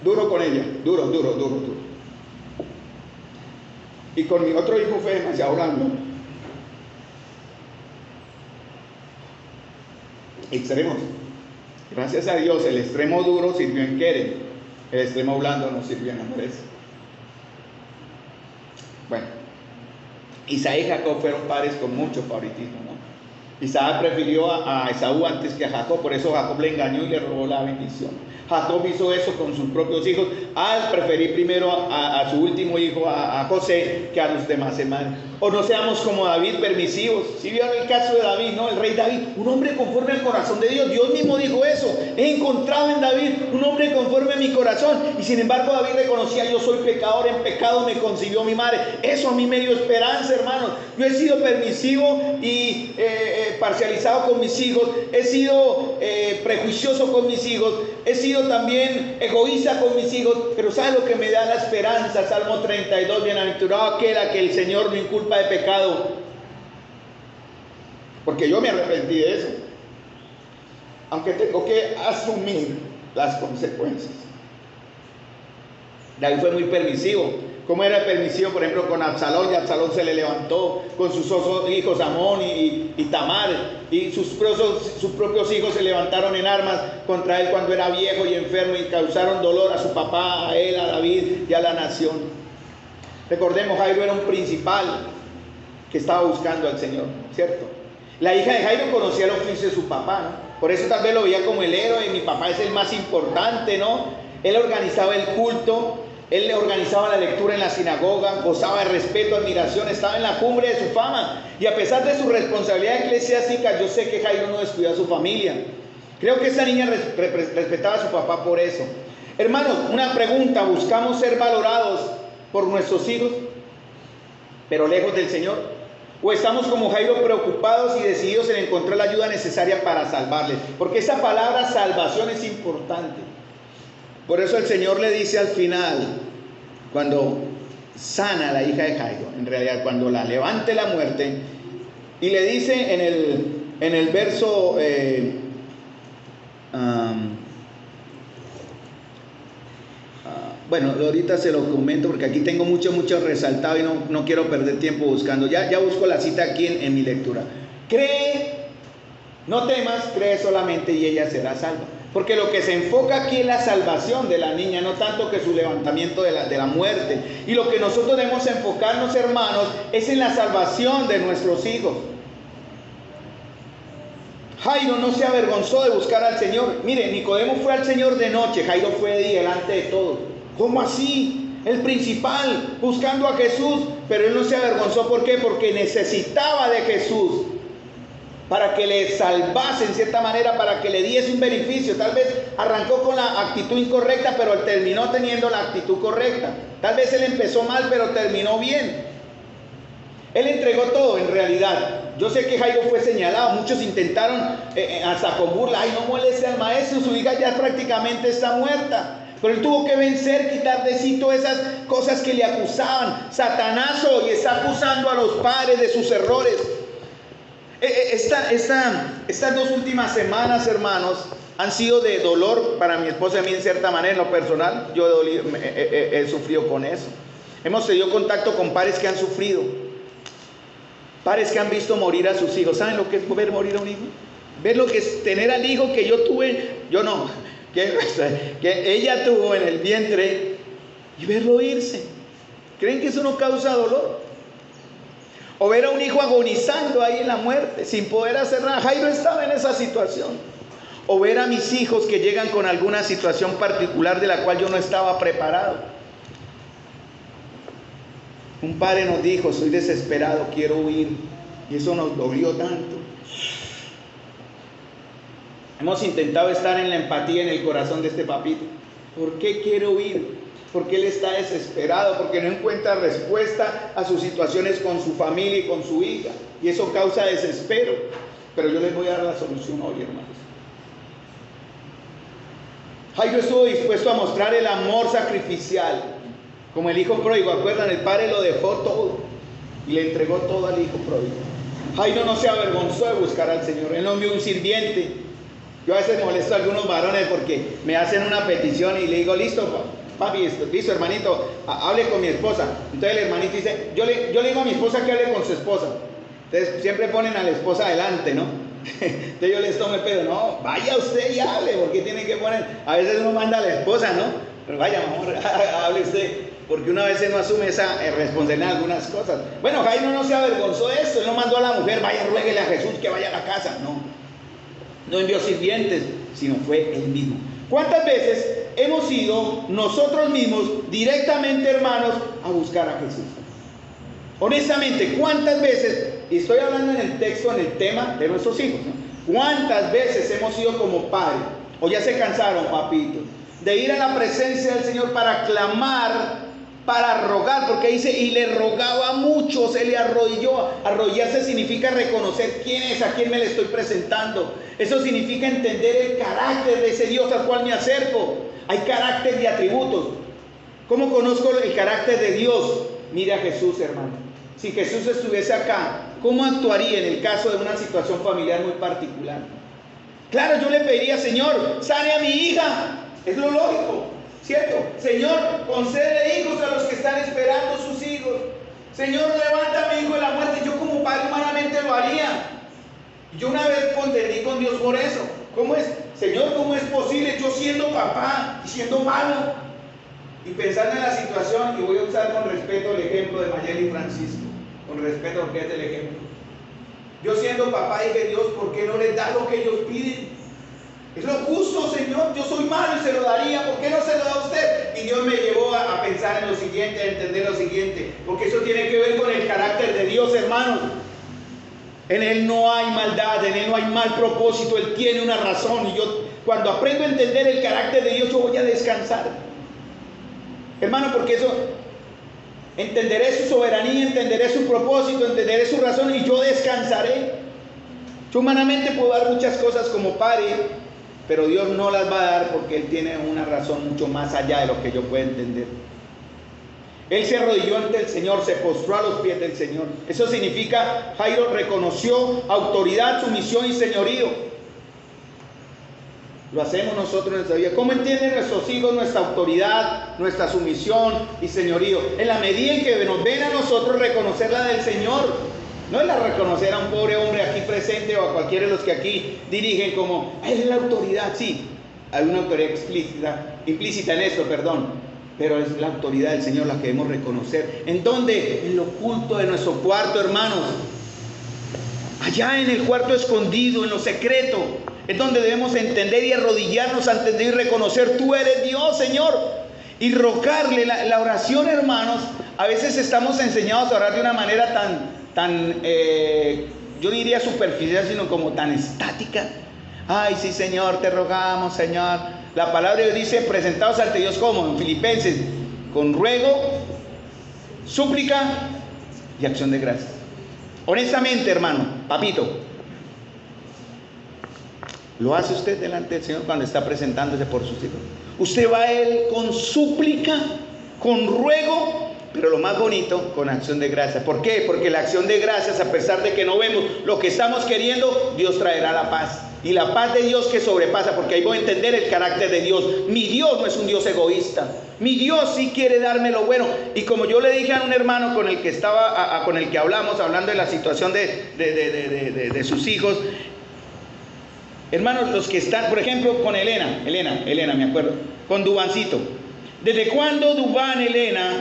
Duro con ella, duro. Y con mi otro hijo fue demasiado blando. Extremos. Gracias a Dios, el extremo duro sirvió en Keren, el extremo blando no sirvió en Andrés. Bueno, Isaac y Jacob fueron padres con mucho favoritismo, ¿no? Isaac prefirió a Esaú antes que a Jacob, por eso Jacob le engañó y le robó la bendición. Jacob hizo eso con sus propios hijos al preferir primero a su último hijo, a José, que a los demás hermanos. O no seamos como David, permisivos. Si vieron el caso de David, ¿no? El rey David, un hombre conforme al corazón de Dios. Dios mismo dijo eso. He encontrado en David un hombre conforme a mi corazón. Y sin embargo David reconocía: yo soy pecador, en pecado me concibió mi madre. Eso a mí me dio esperanza, hermanos. Yo he sido permisivo y parcializado con mis hijos. He sido prejuicioso con mis hijos. He sido también egoísta con mis hijos. Pero ¿sabe lo que me da la esperanza? Salmo 32, bienaventurado aquel a que el Señor no inculpa de pecado, porque yo me arrepentí de eso, aunque tengo que asumir las consecuencias. David fue muy permisivo. ¿Cómo era permisivo, por ejemplo, con Absalón? Y Absalón se le levantó con sus hijos Amón y Tamar, y sus propios hijos se levantaron en armas contra él cuando era viejo y enfermo y causaron dolor a su papá, a él, a David y a la nación. Recordemos, Jairo era un principal que estaba buscando al Señor, ¿cierto? La hija de Jairo conocía el oficio de su papá, ¿no? Por eso tal vez lo veía como el héroe. Mi papá es el más importante, ¿no? Él organizaba el culto, él le organizaba la lectura en la sinagoga, gozaba de respeto, admiración, estaba en la cumbre de su fama. Y a pesar de su responsabilidad eclesiástica, yo sé que Jairo no descuidó a su familia. Creo que esa niña respetaba a su papá por eso. Hermanos, una pregunta: ¿buscamos ser valorados por nuestros hijos, pero lejos del Señor? ¿O estamos como Jairo, preocupados y decididos en encontrar la ayuda necesaria para salvarles? Porque esa palabra salvación es importante. Por eso el Señor le dice al final, cuando sana a la hija de Jairo, en realidad cuando la levante la muerte, y le dice en el verso bueno, ahorita se lo comento porque aquí tengo mucho resaltado y no quiero perder tiempo buscando. Ya busco la cita aquí en mi lectura. Cree, no temas, cree solamente y ella será salva. Porque lo que se enfoca aquí es la salvación de la niña, no tanto que su levantamiento de la muerte. Y lo que nosotros debemos enfocarnos, hermanos, es en la salvación de nuestros hijos. Jairo no se avergonzó de buscar al Señor. Mire, Nicodemo fue al Señor de noche, Jairo fue de día, delante de todos. ¿Cómo así? El principal, buscando a Jesús, pero él no se avergonzó. ¿Por qué? Porque necesitaba de Jesús para que le salvase en cierta manera, para que le diese un beneficio. Tal vez arrancó con la actitud incorrecta, pero terminó teniendo la actitud correcta. Tal vez él empezó mal, pero terminó bien. Él entregó todo en realidad. Yo sé que Jairo fue señalado, muchos intentaron hasta con burla: ay, no moleste al maestro, su hija ya prácticamente está muerta. Pero él tuvo que vencer, quitar de sí todas esas cosas que le acusaban. Satanás hoy está acusando a los padres de sus errores. Estas 2 últimas semanas, hermanos, han sido de dolor para mi esposa y a mí en cierta manera. En lo personal, yo he sufrido con eso. Hemos tenido contacto con padres que han sufrido, padres que han visto morir a sus hijos. ¿Saben lo que es ver morir a un hijo? Ver lo que es tener al hijo que yo tuve, yo no, que ella tuvo en el vientre, y verlo irse. ¿Creen que eso no causa dolor? O ver a un hijo agonizando ahí en la muerte, sin poder hacer nada. Jairo estaba en esa situación. o ver a mis hijos que llegan con alguna situación particular de la cual yo no estaba preparado. Un padre nos dijo: soy desesperado, quiero huir. Y eso nos dolió tanto. Hemos intentado estar en la empatía en el corazón de este papito. ¿Por qué quiere huir? Porque él está desesperado, porque no encuentra respuesta a sus situaciones con su familia y con su hija. Y eso causa desespero. Pero yo les voy a dar la solución hoy, hermanos. Jairo estuvo dispuesto a mostrar el amor sacrificial. Como el hijo pródigo, ¿acuerdan? El padre lo dejó todo y le entregó todo al hijo pródigo. Jairo no se avergonzó de buscar al Señor. Él no envió un sirviente. Yo a veces molesto a algunos varones porque me hacen una petición y le digo: listo, papi, listo, hermanito, hable con mi esposa. Entonces el hermanito dice: yo le digo a mi esposa que hable con su esposa. Entonces siempre ponen a la esposa adelante, ¿no? Entonces yo les tomo el pedo: no, vaya usted y hable, porque tiene que poner. A veces uno manda a la esposa, ¿no? Pero vaya, amor, hable usted, porque una vez no asume esa responsabilidad en algunas cosas. Bueno, Jairo no se avergonzó de esto. Él no mandó a la mujer: vaya, ruéguele a Jesús que vaya a la casa. No envió sirvientes, sino fue él mismo. ¿Cuántas veces hemos ido nosotros mismos directamente, hermanos, a buscar a Jesús? Honestamente, ¿cuántas veces? Y estoy hablando en el texto, en el tema de nuestros hijos, ¿no? ¿Cuántas veces hemos ido como padres? O ya se cansaron, papitos, de ir a la presencia del Señor para clamar, para rogar, porque dice: y le rogaba mucho, se le arrodilló. Arrodillarse significa reconocer quién es, a quién me le estoy presentando. Eso significa entender el carácter de ese Dios al cual me acerco. Hay carácter y atributos. ¿Cómo conozco el carácter de Dios? Mire a Jesús, hermano. Si Jesús estuviese acá, ¿cómo actuaría en el caso de una situación familiar muy particular? Claro, yo le pediría: Señor, sane a mi hija. Es lo lógico, ¿cierto? Señor, concede hijos a los que están esperando sus hijos. Señor, levanta a mi hijo de la muerte. Yo como padre humanamente lo haría. Yo una vez contendí con Dios por eso. ¿Cómo es? Señor, ¿cómo es posible yo siendo papá y siendo malo? Y pensando en la situación, y voy a usar con respeto el ejemplo de Mayeli y Francisco, con respeto porque es el ejemplo. Yo siendo papá dije: Dios, ¿por qué no les da lo que ellos piden? Es lo justo, Señor. Yo soy malo y se lo daría. ¿Por qué no se lo da a usted? Y Dios me llevó a pensar en lo siguiente, a entender lo siguiente, porque eso tiene que ver con el carácter de Dios, hermanos. En Él no hay maldad, en Él no hay mal propósito. Él tiene una razón. Y yo, cuando aprendo a entender el carácter de Dios, yo voy a descansar, hermano, porque eso, entenderé su soberanía, entenderé su propósito, entenderé su razón, y yo descansaré. Yo humanamente puedo dar muchas cosas como padre, pero Dios no las va a dar porque Él tiene una razón mucho más allá de lo que yo pueda entender. Él se arrodilló ante el Señor, se postró a los pies del Señor. Eso significa: Jairo reconoció autoridad, sumisión y señorío. Lo hacemos nosotros en nuestra vida. ¿Cómo entienden nuestros hijos nuestra autoridad, nuestra sumisión y señorío? En la medida en que nos ven a nosotros reconocer la del Señor. No es la reconocer a un pobre hombre aquí presente o a cualquiera de los que aquí dirigen como: Él es la autoridad. Sí, hay una autoridad implícita en esto, perdón. Pero es la autoridad del Señor la que debemos reconocer. ¿En dónde? En lo oculto de nuestro cuarto, hermanos. Allá en el cuarto escondido, en lo secreto. Es donde debemos entender y arrodillarnos a entender y reconocer: tú eres Dios, Señor. Y rogarle. La oración, hermanos, a veces estamos enseñados a orar de una manera yo diría superficial, sino como tan estática. Ay, sí, Señor, te rogamos, Señor. La palabra de Dios dice: presentaos ante Dios, como en Filipenses, con ruego, súplica y acción de gracias. Honestamente, hermano, papito, ¿lo hace usted delante del Señor cuando está presentándose por sus hijos? Usted va a Él con súplica, con ruego, pero lo más bonito, con acción de gracias. ¿Por qué? Porque la acción de gracias, a pesar de que no vemos lo que estamos queriendo, Dios traerá la paz. Y la paz de Dios que sobrepasa, porque ahí voy a entender el carácter de Dios. Mi Dios no es un Dios egoísta. Mi Dios sí quiere darme lo bueno. Y como yo le dije a un hermano con el que estaba, con el que hablamos, hablando de la situación de sus hijos, hermanos, los que están, por ejemplo, con Elena, me acuerdo, con Dubancito. ¿Desde cuándo Dubán, Elena,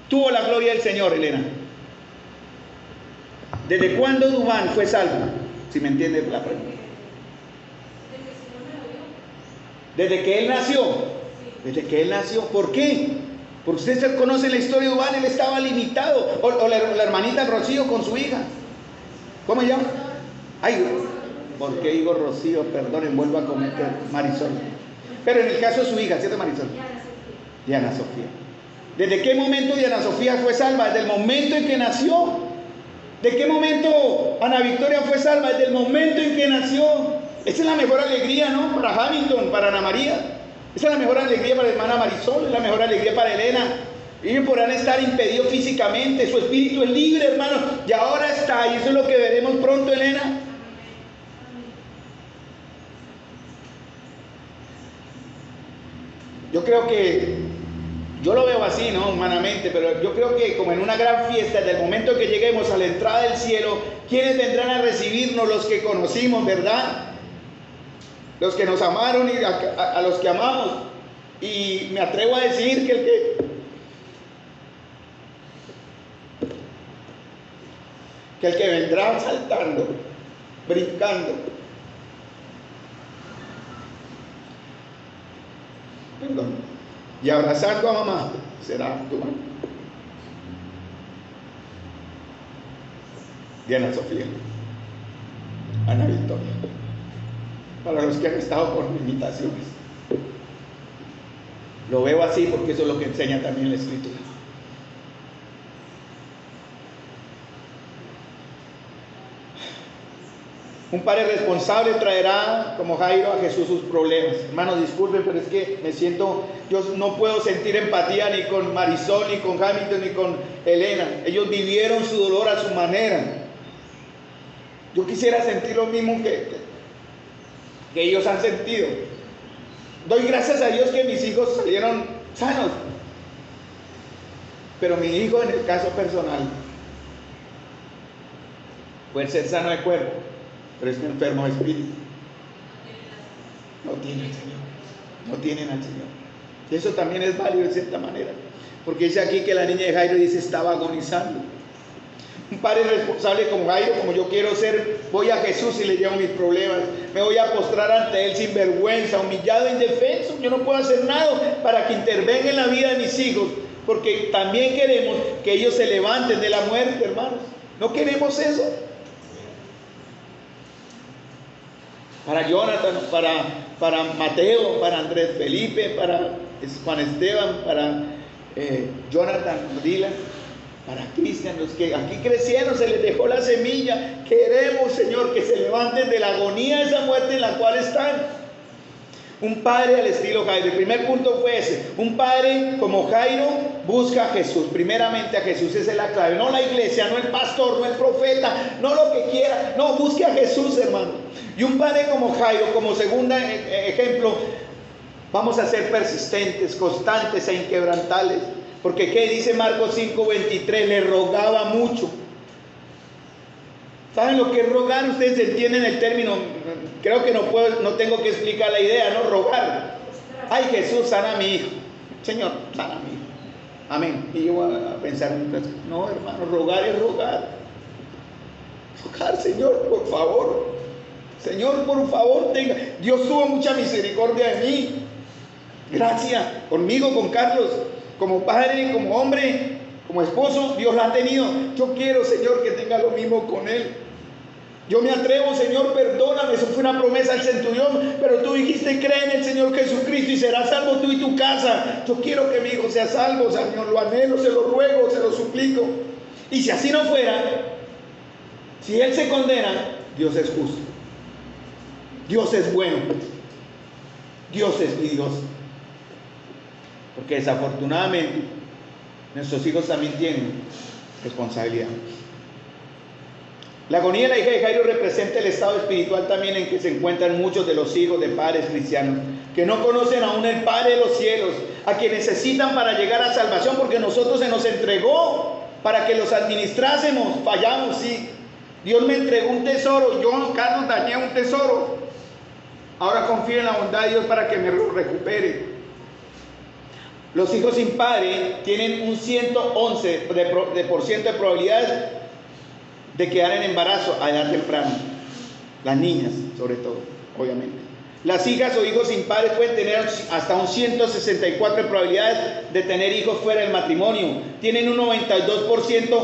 tuvo la gloria del Señor, Elena? ¿Desde cuándo Dubán fue salvo? Si me entiende la pregunta. Desde que él nació. Desde que él nació. ¿Por qué? Porque ustedes conocen la historia de Iván, él estaba limitado. O la hermanita Rocío con su hija. ¿Cómo se llama? Ay, ¿por qué digo Rocío? Perdonen, vuelvo a cometer Marisol. Pero en el caso de su hija, ¿cierto, Marisol? Diana Sofía. ¿Desde qué momento Diana Sofía fue salva? Desde el momento en que nació. ¿De qué momento Ana Victoria fue salva? Desde el momento en que nació. Esa es la mejor alegría, ¿no? Para Hamilton, para Ana María. Esa es la mejor alegría para la hermana Marisol, es la mejor alegría para Elena. Ellos podrán estar impedidos físicamente, su espíritu es libre, hermanos, y ahora está, y eso es lo que veremos pronto, Elena. Yo creo que, yo lo veo así, ¿no? Humanamente, pero yo creo que como en una gran fiesta, desde el momento que lleguemos a la entrada del cielo, ¿quiénes vendrán a recibirnos? Los que conocimos, ¿verdad? Los que nos amaron y a los que amamos. Y me atrevo a decir que el que vendrá saltando, brincando, perdón, y abrazando a mamá, será tu mamá. Diana Sofía, Ana Victoria. Para los que han estado con limitaciones. Lo veo así porque eso es lo que enseña también la Escritura. Un padre responsable traerá como Jairo a Jesús sus problemas. Hermanos, disculpen, pero es que me siento, yo no puedo sentir empatía ni con Marisol, ni con Hamilton, ni con Elena. Ellos vivieron su dolor a su manera. Yo quisiera sentir lo mismo que ellos han sentido. Doy gracias a Dios que mis hijos salieron sanos, pero mi hijo, en el caso personal, puede ser sano de cuerpo, pero es enfermo de espíritu. No tienen al Señor, no tienen al Señor. Y eso también es válido de cierta manera, porque dice aquí que la niña de Jairo dice estaba agonizando. Un padre responsable como Jairo, como yo quiero ser, voy a Jesús y le llevo mis problemas. Me voy a postrar ante Él sin vergüenza, humillado, indefenso. Yo no puedo hacer nada para que intervenga en la vida de mis hijos, porque también queremos que ellos se levanten de la muerte, hermanos. ¿No queremos eso? Para Jonathan, para Mateo, para Andrés Felipe, para Juan Esteban, para Jonathan Dylan, para Cristian, los que aquí crecieron, se les dejó la semilla. Queremos, Señor, que se levanten de la agonía de esa muerte en la cual están. Un padre al estilo Jairo. El primer punto fue ese. Un padre como Jairo busca a Jesús. Primeramente a Jesús, esa es la clave. No la iglesia, no el pastor, no el profeta, no lo que quiera. No, busque a Jesús, hermano. Y un padre como Jairo, como segundo ejemplo, vamos a ser persistentes, constantes e inquebrantables. Porque ¿qué dice Marcos 5:23? Le rogaba mucho. ¿Saben lo que es rogar? Ustedes entienden el término. Creo que no tengo que explicar la idea, ¿no? Rogar. Ay, Jesús, sana a mi hijo. Señor, sana a mi hijo. Amén. Y yo voy a pensar en otras cosas. No, hermano, rogar es rogar. Rogar, Señor, por favor. Señor, por favor, tenga. Dios tuvo mucha misericordia de mí. Gracias. Conmigo, con Carlos. Como padre, como hombre, como esposo, Dios la ha tenido. Yo quiero, Señor, que tenga lo mismo con él. Yo me atrevo, Señor, perdóname. Eso fue una promesa al centurión, pero tú dijiste, cree en el Señor Jesucristo y serás salvo tú y tu casa. Yo quiero que mi hijo sea salvo, Señor. Lo anhelo, se lo ruego, se lo suplico. Y si así no fuera, si él se condena, Dios es justo. Dios es bueno. Dios es mi Dios. Porque desafortunadamente nuestros hijos también tienen responsabilidad. La agonía de la hija de Jairo representa el estado espiritual también en que se encuentran muchos de los hijos de padres cristianos que no conocen aún el Padre de los cielos, a quien necesitan para llegar a salvación, porque nosotros se nos entregó para que los administrásemos. Fallamos, sí. Dios me entregó un tesoro, yo, Carlos, dañé un tesoro. Ahora confío en la bondad de Dios para que me lo recupere. Los hijos sin padre tienen un 111% de probabilidades de quedar en embarazo a edad temprana. Las niñas, sobre todo, obviamente. Las hijas o hijos impares pueden tener hasta un 164 de probabilidades de tener hijos fuera del matrimonio. Tienen un 92%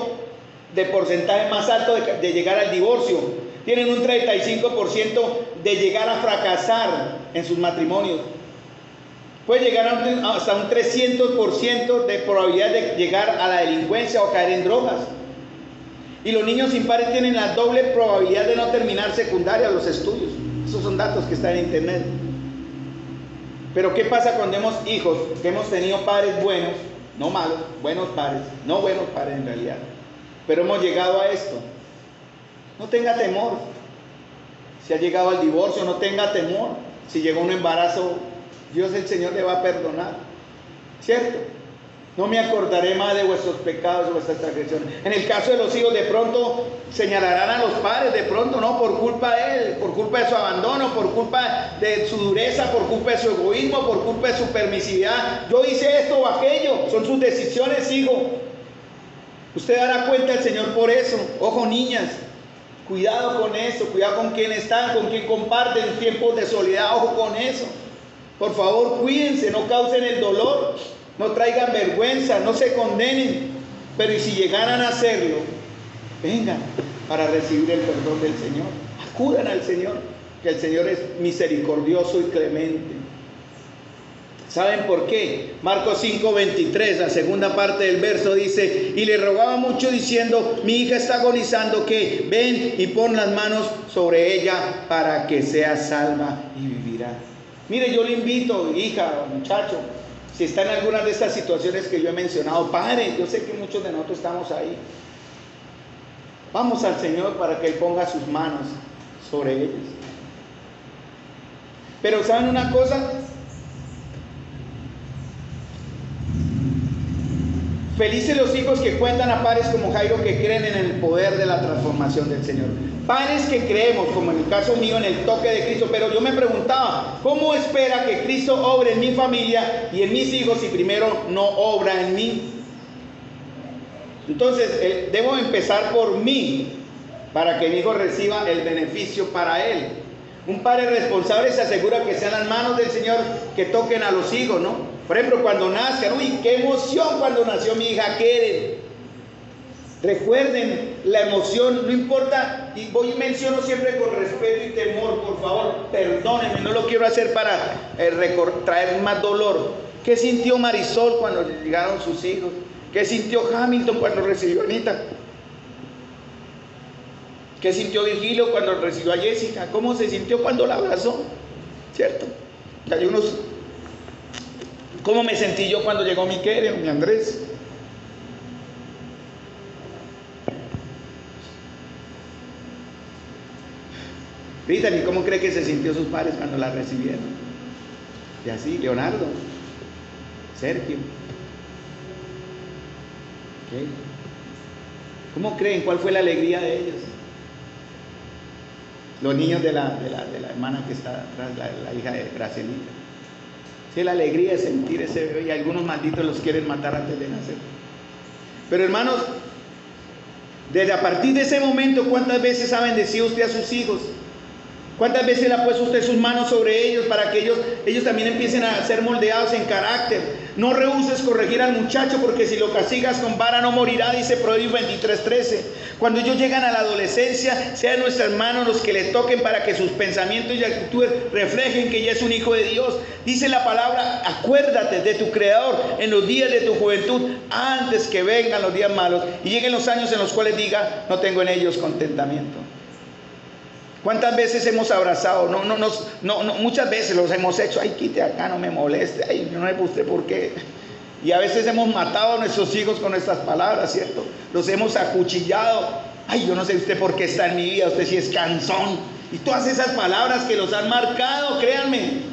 de porcentaje más alto de llegar al divorcio. Tienen un 35% de llegar a fracasar en sus matrimonios. Puede llegar hasta un 300% de probabilidad de llegar a la delincuencia o caer en drogas. Y los niños impares tienen la doble probabilidad de no terminar secundaria o los estudios. Esos son datos que están en internet. Pero ¿qué pasa cuando hemos hijos que hemos tenido padres buenos, no malos, buenos padres, no buenos padres en realidad, pero hemos llegado a esto? No tenga temor. Si ha llegado al divorcio, no tenga temor. Si llegó un embarazo, Dios el Señor le va a perdonar, ¿cierto? No me acordaré más de vuestros pecados y vuestras transgresiones. En el caso de los hijos, de pronto señalarán a los padres, de pronto, no, por culpa de él, por culpa de su abandono, por culpa de su dureza, por culpa de su egoísmo, por culpa de su permisividad. Yo hice esto o aquello. Son sus decisiones, hijo. Usted dará cuenta al Señor por eso. Ojo, niñas, cuidado con eso, cuidado con quién están, con quién comparten tiempos de soledad. Ojo con eso. Por favor, cuídense, no causen el dolor. No traigan vergüenza, no se condenen, pero y si llegaran a hacerlo, vengan para recibir el perdón del Señor. Acudan al Señor, que el Señor es misericordioso y clemente. ¿Saben por qué? Marcos 5:23, la segunda parte del verso dice: y le rogaba mucho diciendo, mi hija está agonizando, que ven y pon las manos sobre ella para que sea salva y vivirá. Mire, yo le invito, hija, muchacho, si está en alguna de estas situaciones que yo he mencionado, padre, yo sé que muchos de nosotros estamos ahí. Vamos al Señor para que Él ponga sus manos sobre ellos. Pero ¿saben una cosa? Felices los hijos que cuentan a padres como Jairo, que creen en el poder de la transformación del Señor. Padres que creemos, como en el caso mío, en el toque de Cristo. Pero yo me preguntaba, ¿cómo espera que Cristo obre en mi familia y en mis hijos si primero no obra en mí? Entonces, debo empezar por mí para que mi hijo reciba el beneficio para él. Un padre responsable se asegura que sean las manos del Señor que toquen a los hijos, ¿no? Por ejemplo, cuando nazcan, uy, qué emoción cuando nació mi hija Keren. Recuerden la emoción, no importa, y voy y menciono siempre con respeto y temor, por favor, perdónenme, no lo quiero hacer para traer más dolor. ¿Qué sintió Marisol cuando llegaron sus hijos? ¿Qué sintió Hamilton cuando recibió a Anita? ¿Qué sintió Virgilio cuando recibió a Jessica? ¿Cómo se sintió cuando la abrazó? ¿Cierto? Y hay unos... ¿Cómo me sentí yo cuando llegó mi Keren, mi Andrés? Brittany, ¿cómo cree que se sintió sus padres cuando la recibieron? Y así, Leonardo, Sergio. ¿Qué? ¿Cómo creen? ¿Cuál fue la alegría de ellos? Los niños de la hermana que está atrás, la hija de Gracelita. Sí, la alegría de sentir ese bebé, y algunos malditos los quieren matar antes de nacer. Pero hermanos, desde a partir de ese momento, ¿cuántas veces ha bendecido usted a sus hijos? ¿Cuántas veces le ha puesto usted sus manos sobre ellos para que ellos también empiecen a ser moldeados en carácter? No rehuses corregir al muchacho, porque si lo castigas con vara no morirá, dice Proverbios 23:13. Cuando ellos llegan a la adolescencia, sean nuestras manos los que le toquen para que sus pensamientos y actitudes reflejen que ya es un hijo de Dios. Dice la palabra, acuérdate de tu Creador en los días de tu juventud, antes que vengan los días malos y lleguen los años en los cuales diga, no tengo en ellos contentamiento. ¿Cuántas veces hemos abrazado? No, muchas veces los hemos hecho. Ay, quite acá, no me moleste. Ay, no me guste por qué. Y a veces hemos matado a nuestros hijos con nuestras palabras, ¿cierto? Los hemos acuchillado. Ay, yo no sé usted por qué está en mi vida, usted sí es cansón. Y todas esas palabras que los han marcado, créanme.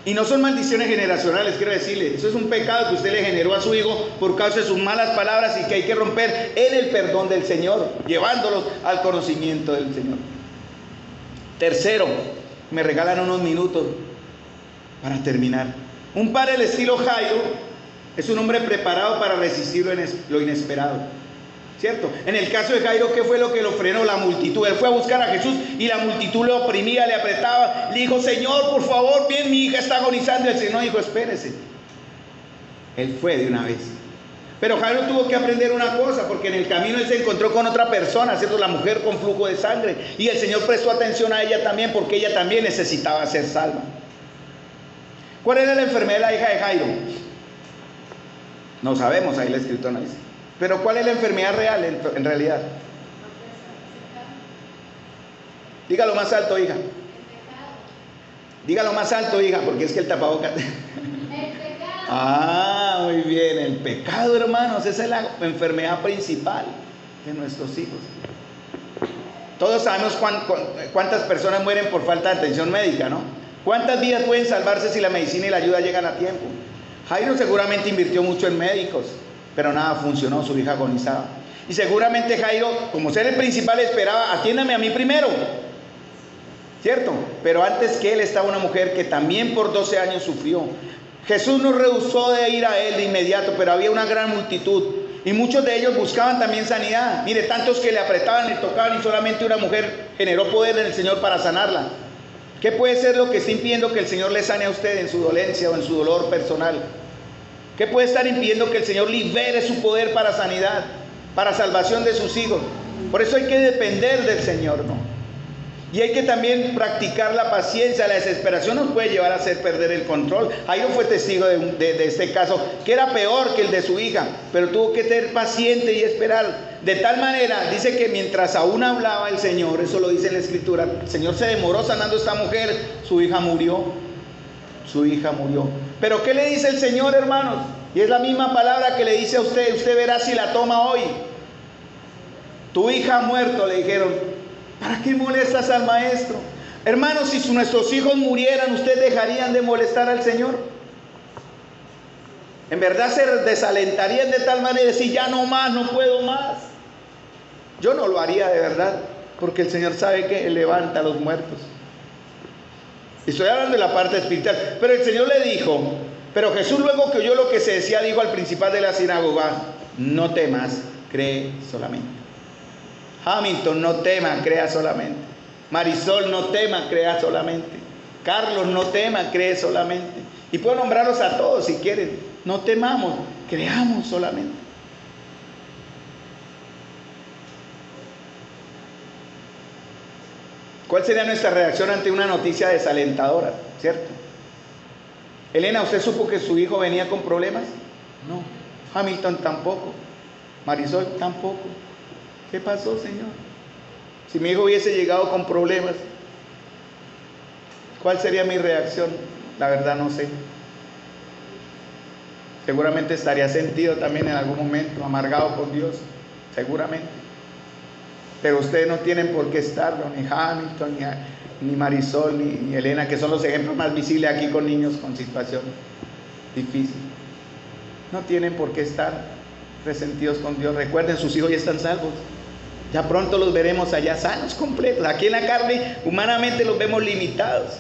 Y no son maldiciones generacionales, quiero decirle. Eso es un pecado que usted le generó a su hijo por causa de sus malas palabras y que hay que romper en el perdón del Señor, llevándolos al conocimiento del Señor. Tercero, me regalan unos minutos para terminar. Un padre del estilo Jairo es un hombre preparado para resistir lo inesperado. ¿cierto? En el caso de Jairo, ¿qué fue lo que lo frenó? La multitud. Él fue a buscar a Jesús y la multitud le oprimía, le apretaba. Le dijo, Señor, por favor, bien, mi hija está agonizando. El Señor dijo, espérese. Él fue de una vez. Pero Jairo tuvo que aprender una cosa, porque en el camino él se encontró con otra persona, ¿cierto? La mujer con flujo de sangre. Y el Señor prestó atención a ella también, porque ella también necesitaba ser salva. ¿Cuál era la enfermedad de la hija de Jairo? No sabemos, ahí la escritura no dice. Pero ¿cuál es la enfermedad real en realidad? Dígalo más alto, hija. Dígalo más alto, hija, porque es que el tapabocas. Ah, muy bien, el pecado, hermanos, esa es la enfermedad principal de nuestros hijos. Todos sabemos cuántas personas mueren por falta de atención médica, ¿no? ¿Cuántas vidas pueden salvarse si la medicina y la ayuda llegan a tiempo? Jairo seguramente invirtió mucho en médicos, pero nada funcionó, su hija agonizaba. Y seguramente Jairo, como ser el principal, esperaba, atiéndame a mí primero, ¿cierto? Pero antes que él estaba una mujer que también por 12 años sufrió. Jesús no rehusó de ir a él de inmediato, pero había una gran multitud y muchos de ellos buscaban también sanidad. Mire, tantos que le apretaban, le tocaban y solamente una mujer generó poder en el Señor para sanarla. ¿Qué puede ser lo que está impidiendo que el Señor le sane a usted en su dolencia o en su dolor personal? ¿Qué puede estar impidiendo que el Señor libere su poder para sanidad, para salvación de sus hijos? Por eso hay que depender del Señor, ¿no? Y hay que también practicar la paciencia. La desesperación nos puede llevar a hacer perder el control. Jairo fue testigo de este caso, que era peor que el de su hija, pero tuvo que ser paciente y esperar. De tal manera, dice que mientras aún hablaba el Señor, eso lo dice en la Escritura, el Señor se demoró sanando a esta mujer, su hija murió. Su hija murió. Pero ¿qué le dice el Señor, hermanos? Y es la misma palabra que le dice a usted. Usted verá si la toma hoy. Tu hija ha muerto, le dijeron. ¿Para qué molestas al maestro? Hermanos, si nuestros hijos murieran, ¿ustedes dejarían de molestar al Señor? En verdad se desalentarían de tal manera de decir, ya no más, no puedo más. Yo no lo haría de verdad, porque el Señor sabe que levanta a los muertos. Estoy hablando de la parte espiritual. Pero el Señor le dijo, pero Jesús luego que oyó lo que se decía, dijo al principal de la sinagoga, no temas, cree solamente. Hamilton, no tema, crea solamente. Marisol, no tema, crea solamente. Carlos, no tema, cree solamente. Y puedo nombrarlos a todos si quieren. No temamos, creamos solamente. ¿Cuál sería nuestra reacción ante una noticia desalentadora? ¿Cierto? Elena, ¿usted supo que su hijo venía con problemas? No. Hamilton tampoco. Marisol tampoco. ¿Qué pasó, Señor? Si mi hijo hubiese llegado con problemas, ¿cuál sería mi reacción? La verdad no sé. Seguramente estaría sentido también en algún momento, amargado con Dios, seguramente. Pero ustedes no tienen por qué estarlo, ni Hamilton, ni Marisol, ni Elena, que son los ejemplos más visibles aquí con niños con situaciones difíciles. No tienen por qué estar resentidos con Dios. Recuerden, sus hijos ya están salvos. Ya pronto los veremos allá sanos, completos. Aquí en la carne, humanamente los vemos limitados.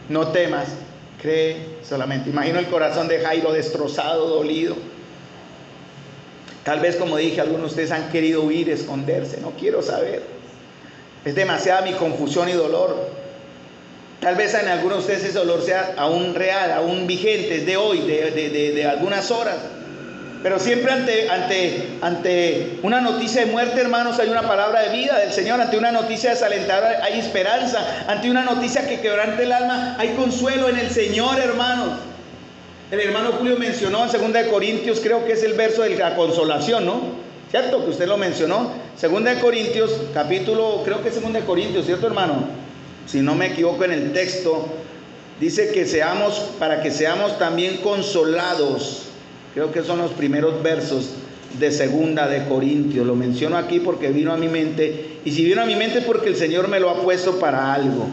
No temas, cree solamente. Imagino el corazón de Jairo destrozado, dolido. Tal vez, como dije, algunos de ustedes han querido huir, esconderse. No quiero saber. Es demasiada mi confusión y dolor. Tal vez en algunos de ustedes ese dolor sea aún real, aún vigente, es de hoy, de algunas horas. Pero siempre ante una noticia de muerte, hermanos, hay una palabra de vida del Señor. Ante una noticia desalentadora hay esperanza. Ante una noticia que quebrante el alma, hay consuelo en el Señor, hermanos. El hermano Julio mencionó en 2 de Corintios, creo que es el verso de la consolación, ¿no? ¿Cierto? Que usted lo mencionó. 2 de Corintios, capítulo, creo que es 2 de Corintios, ¿cierto, hermano? Si no me equivoco en el texto, dice que para que seamos también consolados. Creo que son los primeros versos de 2 de Corintios. Lo menciono aquí porque vino a mi mente. Y si vino a mi mente es porque el Señor me lo ha puesto para algo.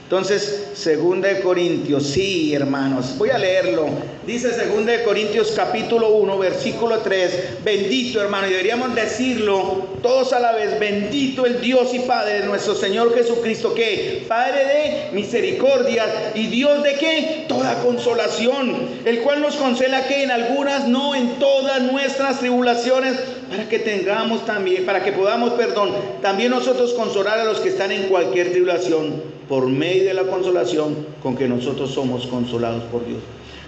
Entonces, 2 de Corintios, sí, hermanos, voy a leerlo. Dice 2 de Corintios capítulo 1, versículo 3. Bendito, hermano, y deberíamos decirlo todos a la vez. Bendito el Dios y Padre de nuestro Señor Jesucristo, que Padre de misericordia y Dios de ¿qué? Toda consolación, el cual nos consuela que en algunas, no en todas nuestras tribulaciones, para que tengamos también, para que podamos, también nosotros consolar a los que están en cualquier tribulación, por medio de la consolación con que nosotros somos consolados por Dios.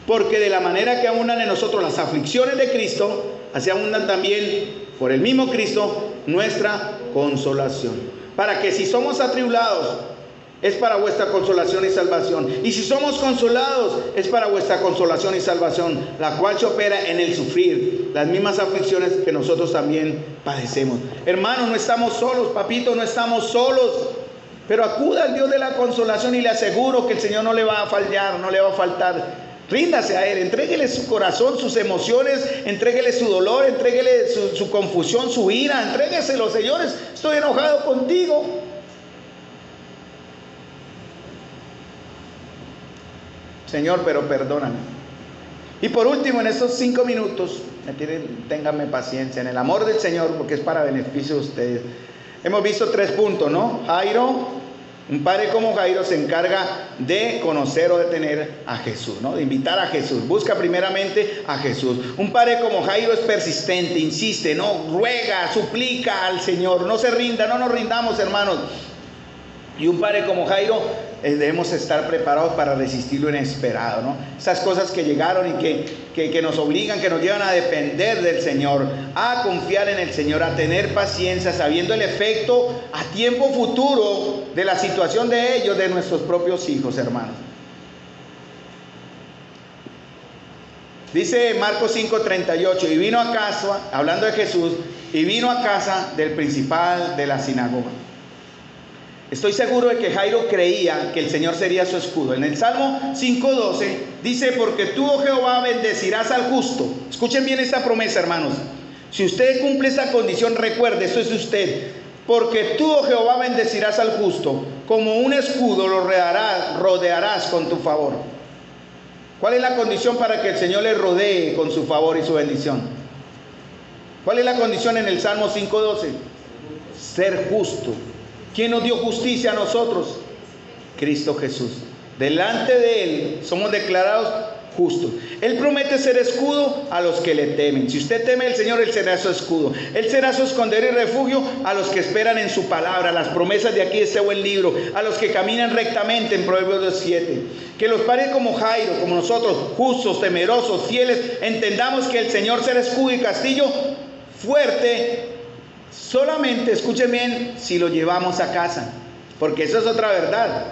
Porque de la manera que abundan en nosotros las aflicciones de Cristo, así abundan también por el mismo Cristo nuestra consolación. Para que si somos atribulados, es para vuestra consolación y salvación. Y si somos consolados, es para vuestra consolación y salvación, la cual se opera en el sufrir las mismas aflicciones que nosotros también padecemos. Hermanos, no estamos solos, papito, no estamos solos. Pero acuda al Dios de la consolación y le aseguro que el Señor no le va a fallar, no le va a faltar. Ríndase a Él, entréguele su corazón, sus emociones, entréguele su dolor, entréguele su confusión, su ira, entrégueselo, señores, estoy enojado contigo. Señor, pero perdóname. Y por último, en estos 5 minutos, ténganme paciencia, en el amor del Señor, porque es para beneficio de ustedes. Hemos visto 3 puntos, ¿no? Jairo, un padre como Jairo se encarga de conocer o de tener a Jesús, ¿no? De invitar a Jesús. Busca primeramente a Jesús. Un padre como Jairo es persistente, insiste, ¿no? Ruega, suplica al Señor. No se rinda, no nos rindamos, hermanos. Y un padre como Jairo, debemos estar preparados para resistir lo inesperado, ¿no? Esas cosas que llegaron y que nos obligan, que nos llevan a depender del Señor, a confiar en el Señor, a tener paciencia, sabiendo el efecto a tiempo futuro de la situación de ellos, de nuestros propios hijos, hermanos. Dice Marcos 5:38, y vino a casa, hablando de Jesús, y vino a casa del principal de la sinagoga. Estoy seguro de que Jairo creía que el Señor sería su escudo. En el Salmo 5:12 dice, porque tú, oh Jehová, bendecirás al justo. Escuchen bien esta promesa, hermanos. Si usted cumple esta condición, recuerde, esto es de usted. Porque tú, oh Jehová, bendecirás al justo. Como un escudo lo rodearás con tu favor. ¿Cuál es la condición para que el Señor le rodee con su favor y su bendición? ¿Cuál es la condición en el Salmo 5:12? Ser justo. ¿Quién nos dio justicia a nosotros? Cristo Jesús. Delante de Él somos declarados justos. Él promete ser escudo a los que le temen. Si usted teme al Señor, Él será su escudo. Él será su escondedero y refugio a los que esperan en su palabra, las promesas de aquí de este buen libro, a los que caminan rectamente en Proverbios 7. Que los padres como Jairo, como nosotros, justos, temerosos, fieles, entendamos que el Señor será escudo y castillo fuerte. Solamente, escuchen bien, si lo llevamos a casa, porque eso es otra verdad.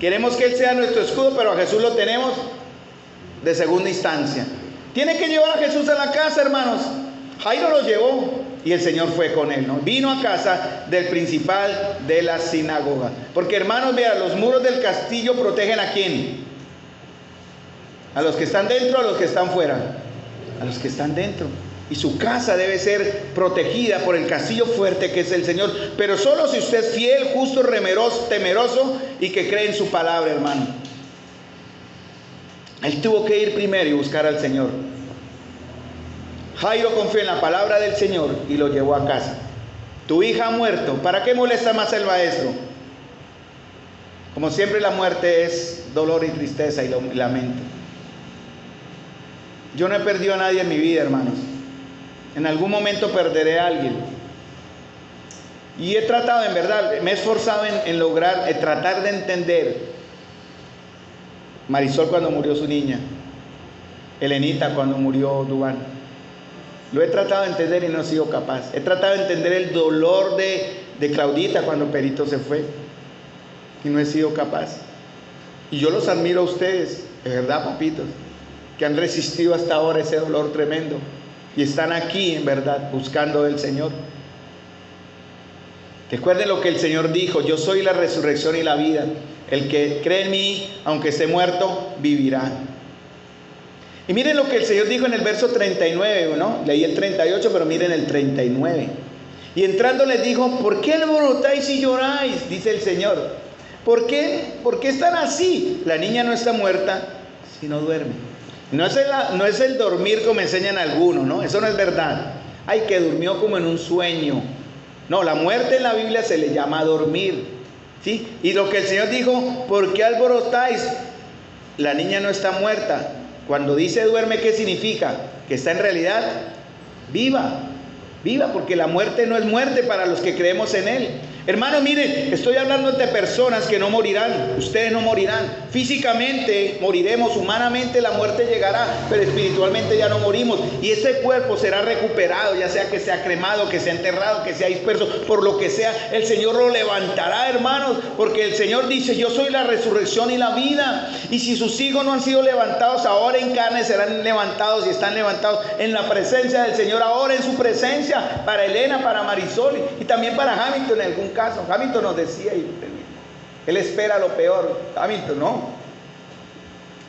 Queremos que Él sea nuestro escudo, pero a Jesús lo tenemos de segunda instancia. Tiene que llevar a Jesús a la casa, hermanos. Jairo lo llevó y el Señor fue con él, ¿no? Vino a casa del principal de la sinagoga. Porque, hermanos, vean, los muros del castillo protegen ¿a quién? ¿A los que están dentro o a los que están fuera? A los que están dentro. Y su casa debe ser protegida por el castillo fuerte que es el Señor. Pero solo si usted es fiel, justo, temeroso y que cree en su palabra, hermano. Él tuvo que ir primero y buscar al Señor. Jairo confió en la palabra del Señor y lo llevó a casa. Tu hija ha muerto. ¿Para qué molesta más el maestro? Como siempre, la muerte es dolor y tristeza y lamento. Yo no he perdido a nadie en mi vida, hermanos. En algún momento perderé a alguien. Y he tratado, en verdad, me he esforzado en lograr, tratar de entender. Marisol cuando murió su niña. Elenita cuando murió Dubán. Lo he tratado de entender y no he sido capaz. He tratado de entender el dolor de Claudita cuando Perito se fue. Y no he sido capaz. Y yo los admiro a ustedes, de verdad, papitos, que han resistido hasta ahora ese dolor tremendo. Y están aquí, en verdad, buscando del Señor. Recuerden lo que el Señor dijo: yo soy la resurrección y la vida. El que cree en mí, aunque esté muerto, vivirá. Y miren lo que el Señor dijo en el verso 39, ¿no? Leí el 38, pero miren el 39. Y entrando les dijo: ¿por qué alborotáis y lloráis? Dice el Señor. ¿Por qué? ¿Por qué están así? La niña no está muerta, sino duerme. No es el dormir como enseñan algunos, ¿no? Eso no es verdad. Ay, que durmió como en un sueño. No, la muerte en la Biblia se le llama dormir, ¿sí? Y lo que el Señor dijo: ¿por qué alborotáis? La niña no está muerta. Cuando dice duerme, ¿qué significa? Que está en realidad viva. Viva, porque la muerte no es muerte para los que creemos en Él. Hermano, miren, estoy hablando de personas que no morirán. Ustedes no morirán. Físicamente moriremos, humanamente la muerte llegará, pero espiritualmente ya no morimos. Y ese cuerpo será recuperado, ya sea que sea cremado, que sea enterrado, que sea disperso, por lo que sea. El Señor lo levantará, hermanos, porque el Señor dice: yo soy la resurrección y la vida. Y si sus hijos no han sido levantados ahora en carne, serán levantados y están levantados en la presencia del Señor, ahora en su presencia, para Elena, para Marisol y también para Hamilton en algún caso. Hamilton nos decía, y él espera lo peor. Hamilton no,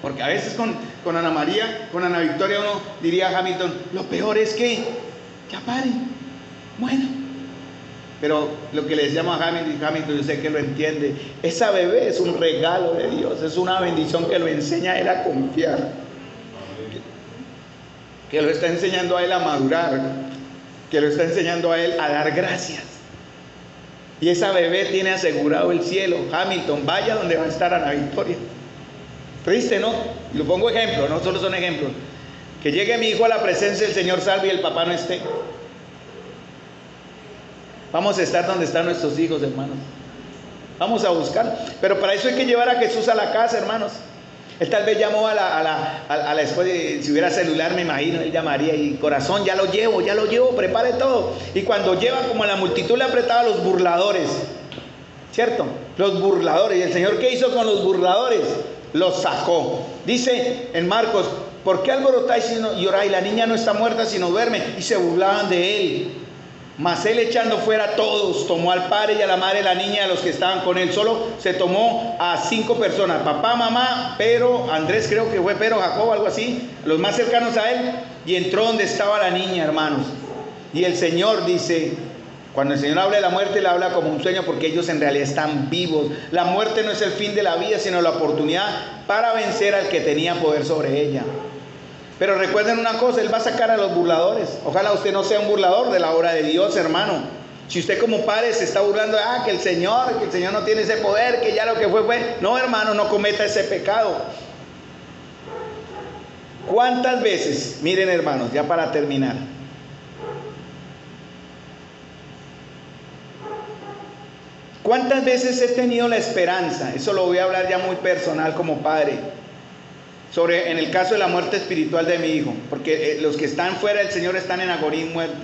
porque a veces con Ana María, con Ana Victoria, uno diría a Hamilton: lo peor es que paren, bueno. Pero lo que le decíamos a Hamilton, yo sé que lo entiende, esa bebé es un regalo de Dios, es una bendición que lo enseña a él a confiar, que lo está enseñando a él a madurar, que lo está enseñando a él a dar gracias. Y esa bebé tiene asegurado el cielo. Hamilton, vaya donde va a estar Ana Victoria. Triste, ¿no? Y lo pongo ejemplo, no solo son ejemplos. Que llegue mi hijo a la presencia del Señor salve y el papá no esté. Vamos a estar donde están nuestros hijos, hermanos. Vamos a buscar. Pero para eso hay que llevar a Jesús a la casa, hermanos. Él tal vez llamó a la esposa, si hubiera celular, me imagino, él llamaría: y corazón, ya lo llevo, prepare todo. Y cuando lleva, como la multitud le apretaba, a los burladores, ¿cierto? Los burladores. ¿Y el Señor qué hizo con los burladores? Los sacó. Dice en Marcos: ¿por qué alborotáis y lloráis? La niña no está muerta sino duerme. Y se burlaban de él. Mas él, echando fuera a todos, tomó al padre y a la madre de la niña y a los que estaban con él. Solo se tomó a 5 personas: papá, mamá, Pedro, Andrés, creo que fue Pedro, Jacobo, algo así, los más cercanos a él. Y entró donde estaba la niña, hermanos. Y el Señor dice, cuando el Señor habla de la muerte, le habla como un sueño, porque ellos en realidad están vivos. La muerte no es el fin de la vida, sino la oportunidad para vencer al que tenía poder sobre ella. Pero recuerden una cosa: Él va a sacar a los burladores. Ojalá usted no sea un burlador de la obra de Dios, hermano. Si usted como padre se está burlando, que el Señor no tiene ese poder, que ya lo que fue. No, hermano, no cometa ese pecado. ¿Cuántas veces, miren hermanos, ya para terminar, cuántas veces he tenido la esperanza? Eso lo voy a hablar ya muy personal como padre, sobre en el caso de la muerte espiritual de mi hijo, porque los que están fuera del Señor están en agonía y muerte.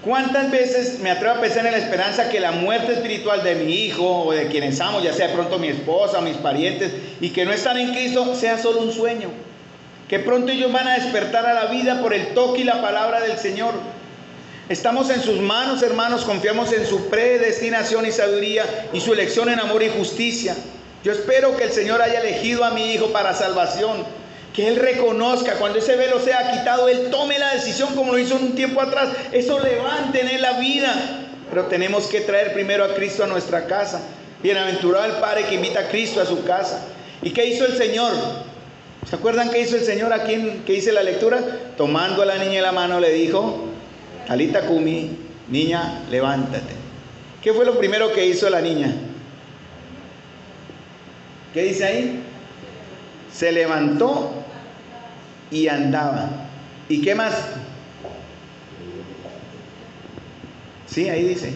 ¿Cuántas veces me atrevo a pensar en la esperanza que la muerte espiritual de mi hijo o de quienes amo, ya sea de pronto mi esposa o mis parientes, y que no están en Cristo, sea solo un sueño? Que pronto ellos van a despertar a la vida por el toque y la palabra del Señor. Estamos en sus manos, hermanos, confiamos en su predestinación y sabiduría y su elección en amor y justicia. Yo espero que el Señor haya elegido a mi hijo para salvación, que Él reconozca, cuando ese velo sea quitado, Él tome la decisión como lo hizo en un tiempo atrás. Eso levante en Él la vida. Pero tenemos que traer primero a Cristo a nuestra casa. Bienaventurado el Padre que invita a Cristo a su casa. ¿Y qué hizo el Señor? ¿Se acuerdan qué hizo el Señor aquí que dice la lectura? Tomando a la niña en la mano le dijo: Talita Kumi, niña, levántate. ¿Qué fue lo primero que hizo la niña? ¿Qué dice ahí? Se levantó y andaba. ¿Y qué más? Sí, ahí dice.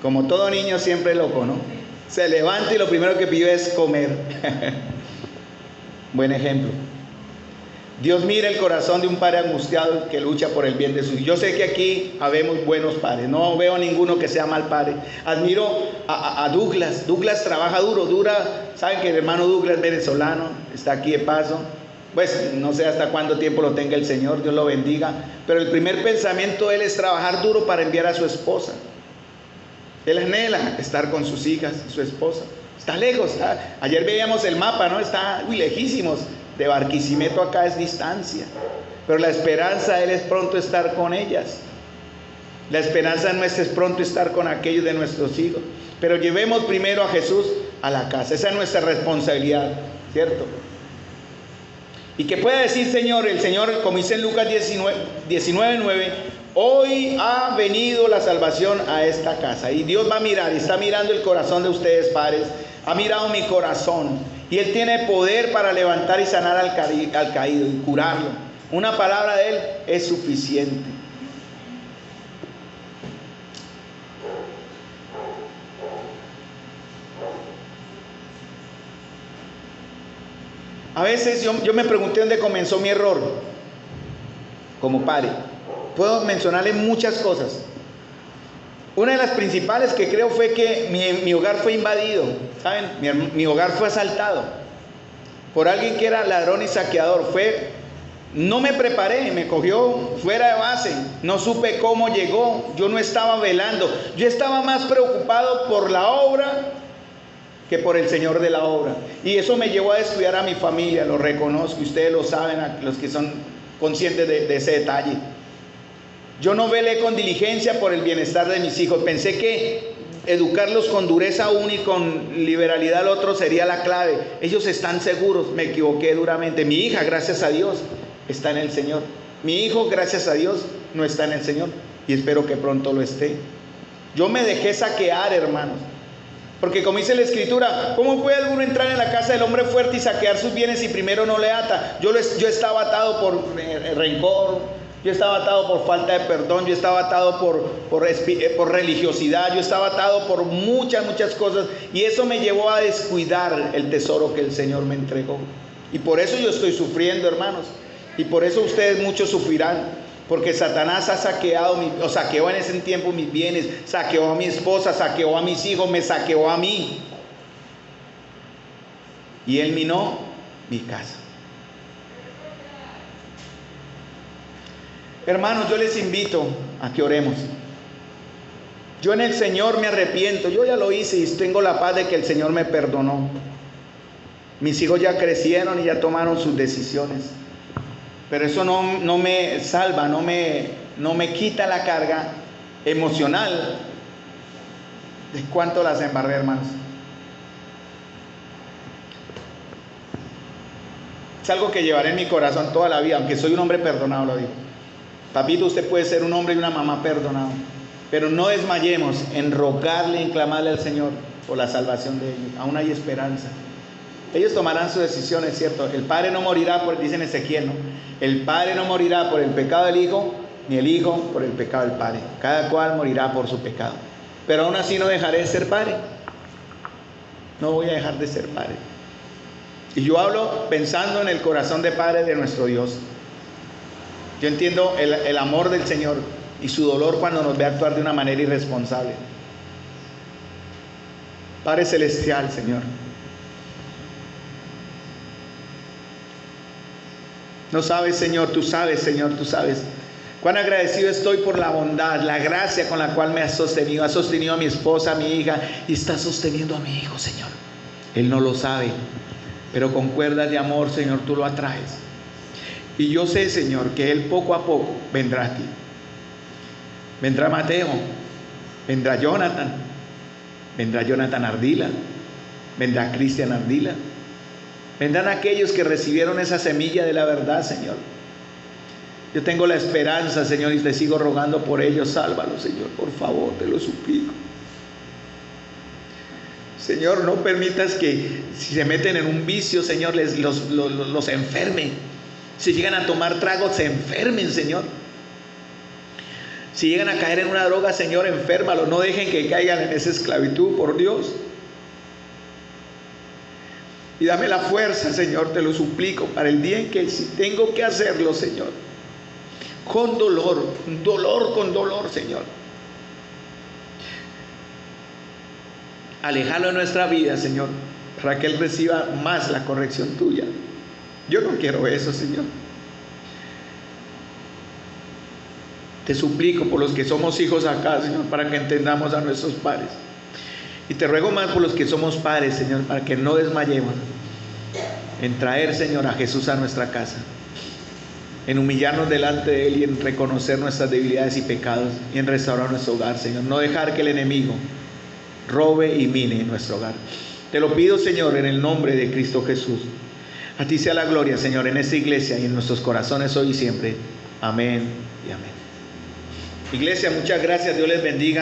Como todo niño siempre loco, ¿no? Se levanta y lo primero que pidió es comer. Buen ejemplo. Dios mira el corazón de un padre angustiado que lucha por el bien de sus hijos. Yo sé que aquí habemos buenos padres, no veo a ninguno que sea mal padre. Admiro a Douglas. Douglas trabaja saben que el hermano Douglas es venezolano, está aquí de paso. Pues no sé hasta cuánto tiempo lo tenga el Señor, Dios lo bendiga. Pero el primer pensamiento de él es trabajar duro para enviar a su esposa. Él anhela estar con sus hijas, su esposa. Está lejos. Ayer veíamos el mapa, ¿no? Está lejísimos. De Barquisimeto acá es distancia, pero la esperanza de Él es pronto estar con ellas. La esperanza nuestra es pronto estar con aquellos de nuestros hijos. Pero llevemos primero a Jesús a la casa. Esa es nuestra responsabilidad, ¿cierto? Y que pueda decir el Señor, como dice en Lucas 19:9, hoy ha venido la salvación a esta casa. Y Dios va a mirar, y está mirando el corazón de ustedes, padres. Ha mirado mi corazón. Y Él tiene poder para levantar y sanar al caído y curarlo. Una palabra de Él es suficiente. A veces yo me pregunté dónde comenzó mi error como padre. Puedo mencionarle muchas cosas. Una de las principales que creo fue que mi hogar fue invadido, ¿saben? Mi hogar fue asaltado por alguien que era ladrón y saqueador. No me preparé, me cogió fuera de base, no supe cómo llegó, yo no estaba velando, yo estaba más preocupado por la obra que por el Señor de la obra. Y eso me llevó a descuidar a mi familia, lo reconozco, ustedes lo saben, los que son conscientes de ese detalle. Yo no velé con diligencia por el bienestar de mis hijos. Pensé que educarlos con dureza uno y con liberalidad al otro sería la clave. Ellos están seguros. Me equivoqué duramente. Mi hija, gracias a Dios, está en el Señor. Mi hijo, gracias a Dios, no está en el Señor. Y espero que pronto lo esté. Yo me dejé saquear, hermanos. Porque como dice la Escritura, ¿cómo puede alguno entrar en la casa del hombre fuerte y saquear sus bienes si primero no le ata? Yo estaba atado por rencor. Yo estaba atado por falta de perdón, yo estaba atado por religiosidad, yo estaba atado por muchas cosas, y eso me llevó a descuidar el tesoro que el Señor me entregó. Y por eso yo estoy sufriendo, hermanos, y por eso ustedes muchos sufrirán, porque Satanás ha saqueó en ese tiempo mis bienes, saqueó a mi esposa, saqueó a mis hijos, me saqueó a mí, y él minó mi casa. Hermanos, yo les invito a que oremos. Yo en el Señor me arrepiento. Yo ya lo hice y tengo la paz de que el Señor me perdonó. Mis hijos ya crecieron y ya tomaron sus decisiones. Pero eso no me salva, no me quita la carga emocional de cuánto las embarré, hermanos. Es algo que llevaré en mi corazón toda la vida, aunque soy un hombre perdonado, lo digo. Papito, usted puede ser un hombre y una mamá perdonado, pero no desmayemos en rogarle, en clamarle al Señor por la salvación de ellos. Aún hay esperanza. Ellos tomarán sus decisiones, ¿cierto? El padre no morirá, dice en Ezequiel, ¿no? El padre no morirá por el pecado del hijo, ni el hijo por el pecado del padre. Cada cual morirá por su pecado. Pero aún así no dejaré de ser padre. No voy a dejar de ser padre. Y yo hablo pensando en el corazón de Padre de nuestro Dios. Yo entiendo el amor del Señor y su dolor cuando nos ve actuar de una manera irresponsable. Padre Celestial, Señor, no sabes, Señor, tú sabes, Señor, tú sabes cuán agradecido estoy por la bondad, la gracia con la cual me has sostenido. Has sostenido a mi esposa, a mi hija, y estás sosteniendo a mi hijo, Señor. Él no lo sabe, pero con cuerdas de amor, Señor, tú lo atraes. Y yo sé, Señor, que Él poco a poco vendrá a ti. Vendrá Mateo, vendrá Jonathan Ardila, vendrá Cristian Ardila. Vendrán aquellos que recibieron esa semilla de la verdad, Señor. Yo tengo la esperanza, Señor, y te sigo rogando por ellos. Sálvalos, Señor, por favor, te lo suplico. Señor, no permitas que si se meten en un vicio, Señor, los enfermen. Si llegan a tomar trago, se enfermen, Señor. Si llegan a caer en una droga, Señor, enférmalos. No dejen que caigan en esa esclavitud, por Dios. Y dame la fuerza, Señor, te lo suplico, para el día en que si tengo que hacerlo, Señor, con dolor, Señor, alejarlo de nuestra vida, Señor, para que Él reciba más la corrección tuya. Yo no quiero eso, Señor. Te suplico por los que somos hijos acá, Señor, para que entendamos a nuestros padres. Y te ruego más por los que somos padres, Señor, para que no desmayemos en traer, Señor, a Jesús a nuestra casa, en humillarnos delante de Él y en reconocer nuestras debilidades y pecados y en restaurar nuestro hogar, Señor. No dejar que el enemigo robe y mine nuestro hogar. Te lo pido, Señor, en el nombre de Cristo Jesús. A ti sea la gloria, Señor, en esta iglesia y en nuestros corazones hoy y siempre. Amén y amén. Iglesia, muchas gracias. Dios les bendiga.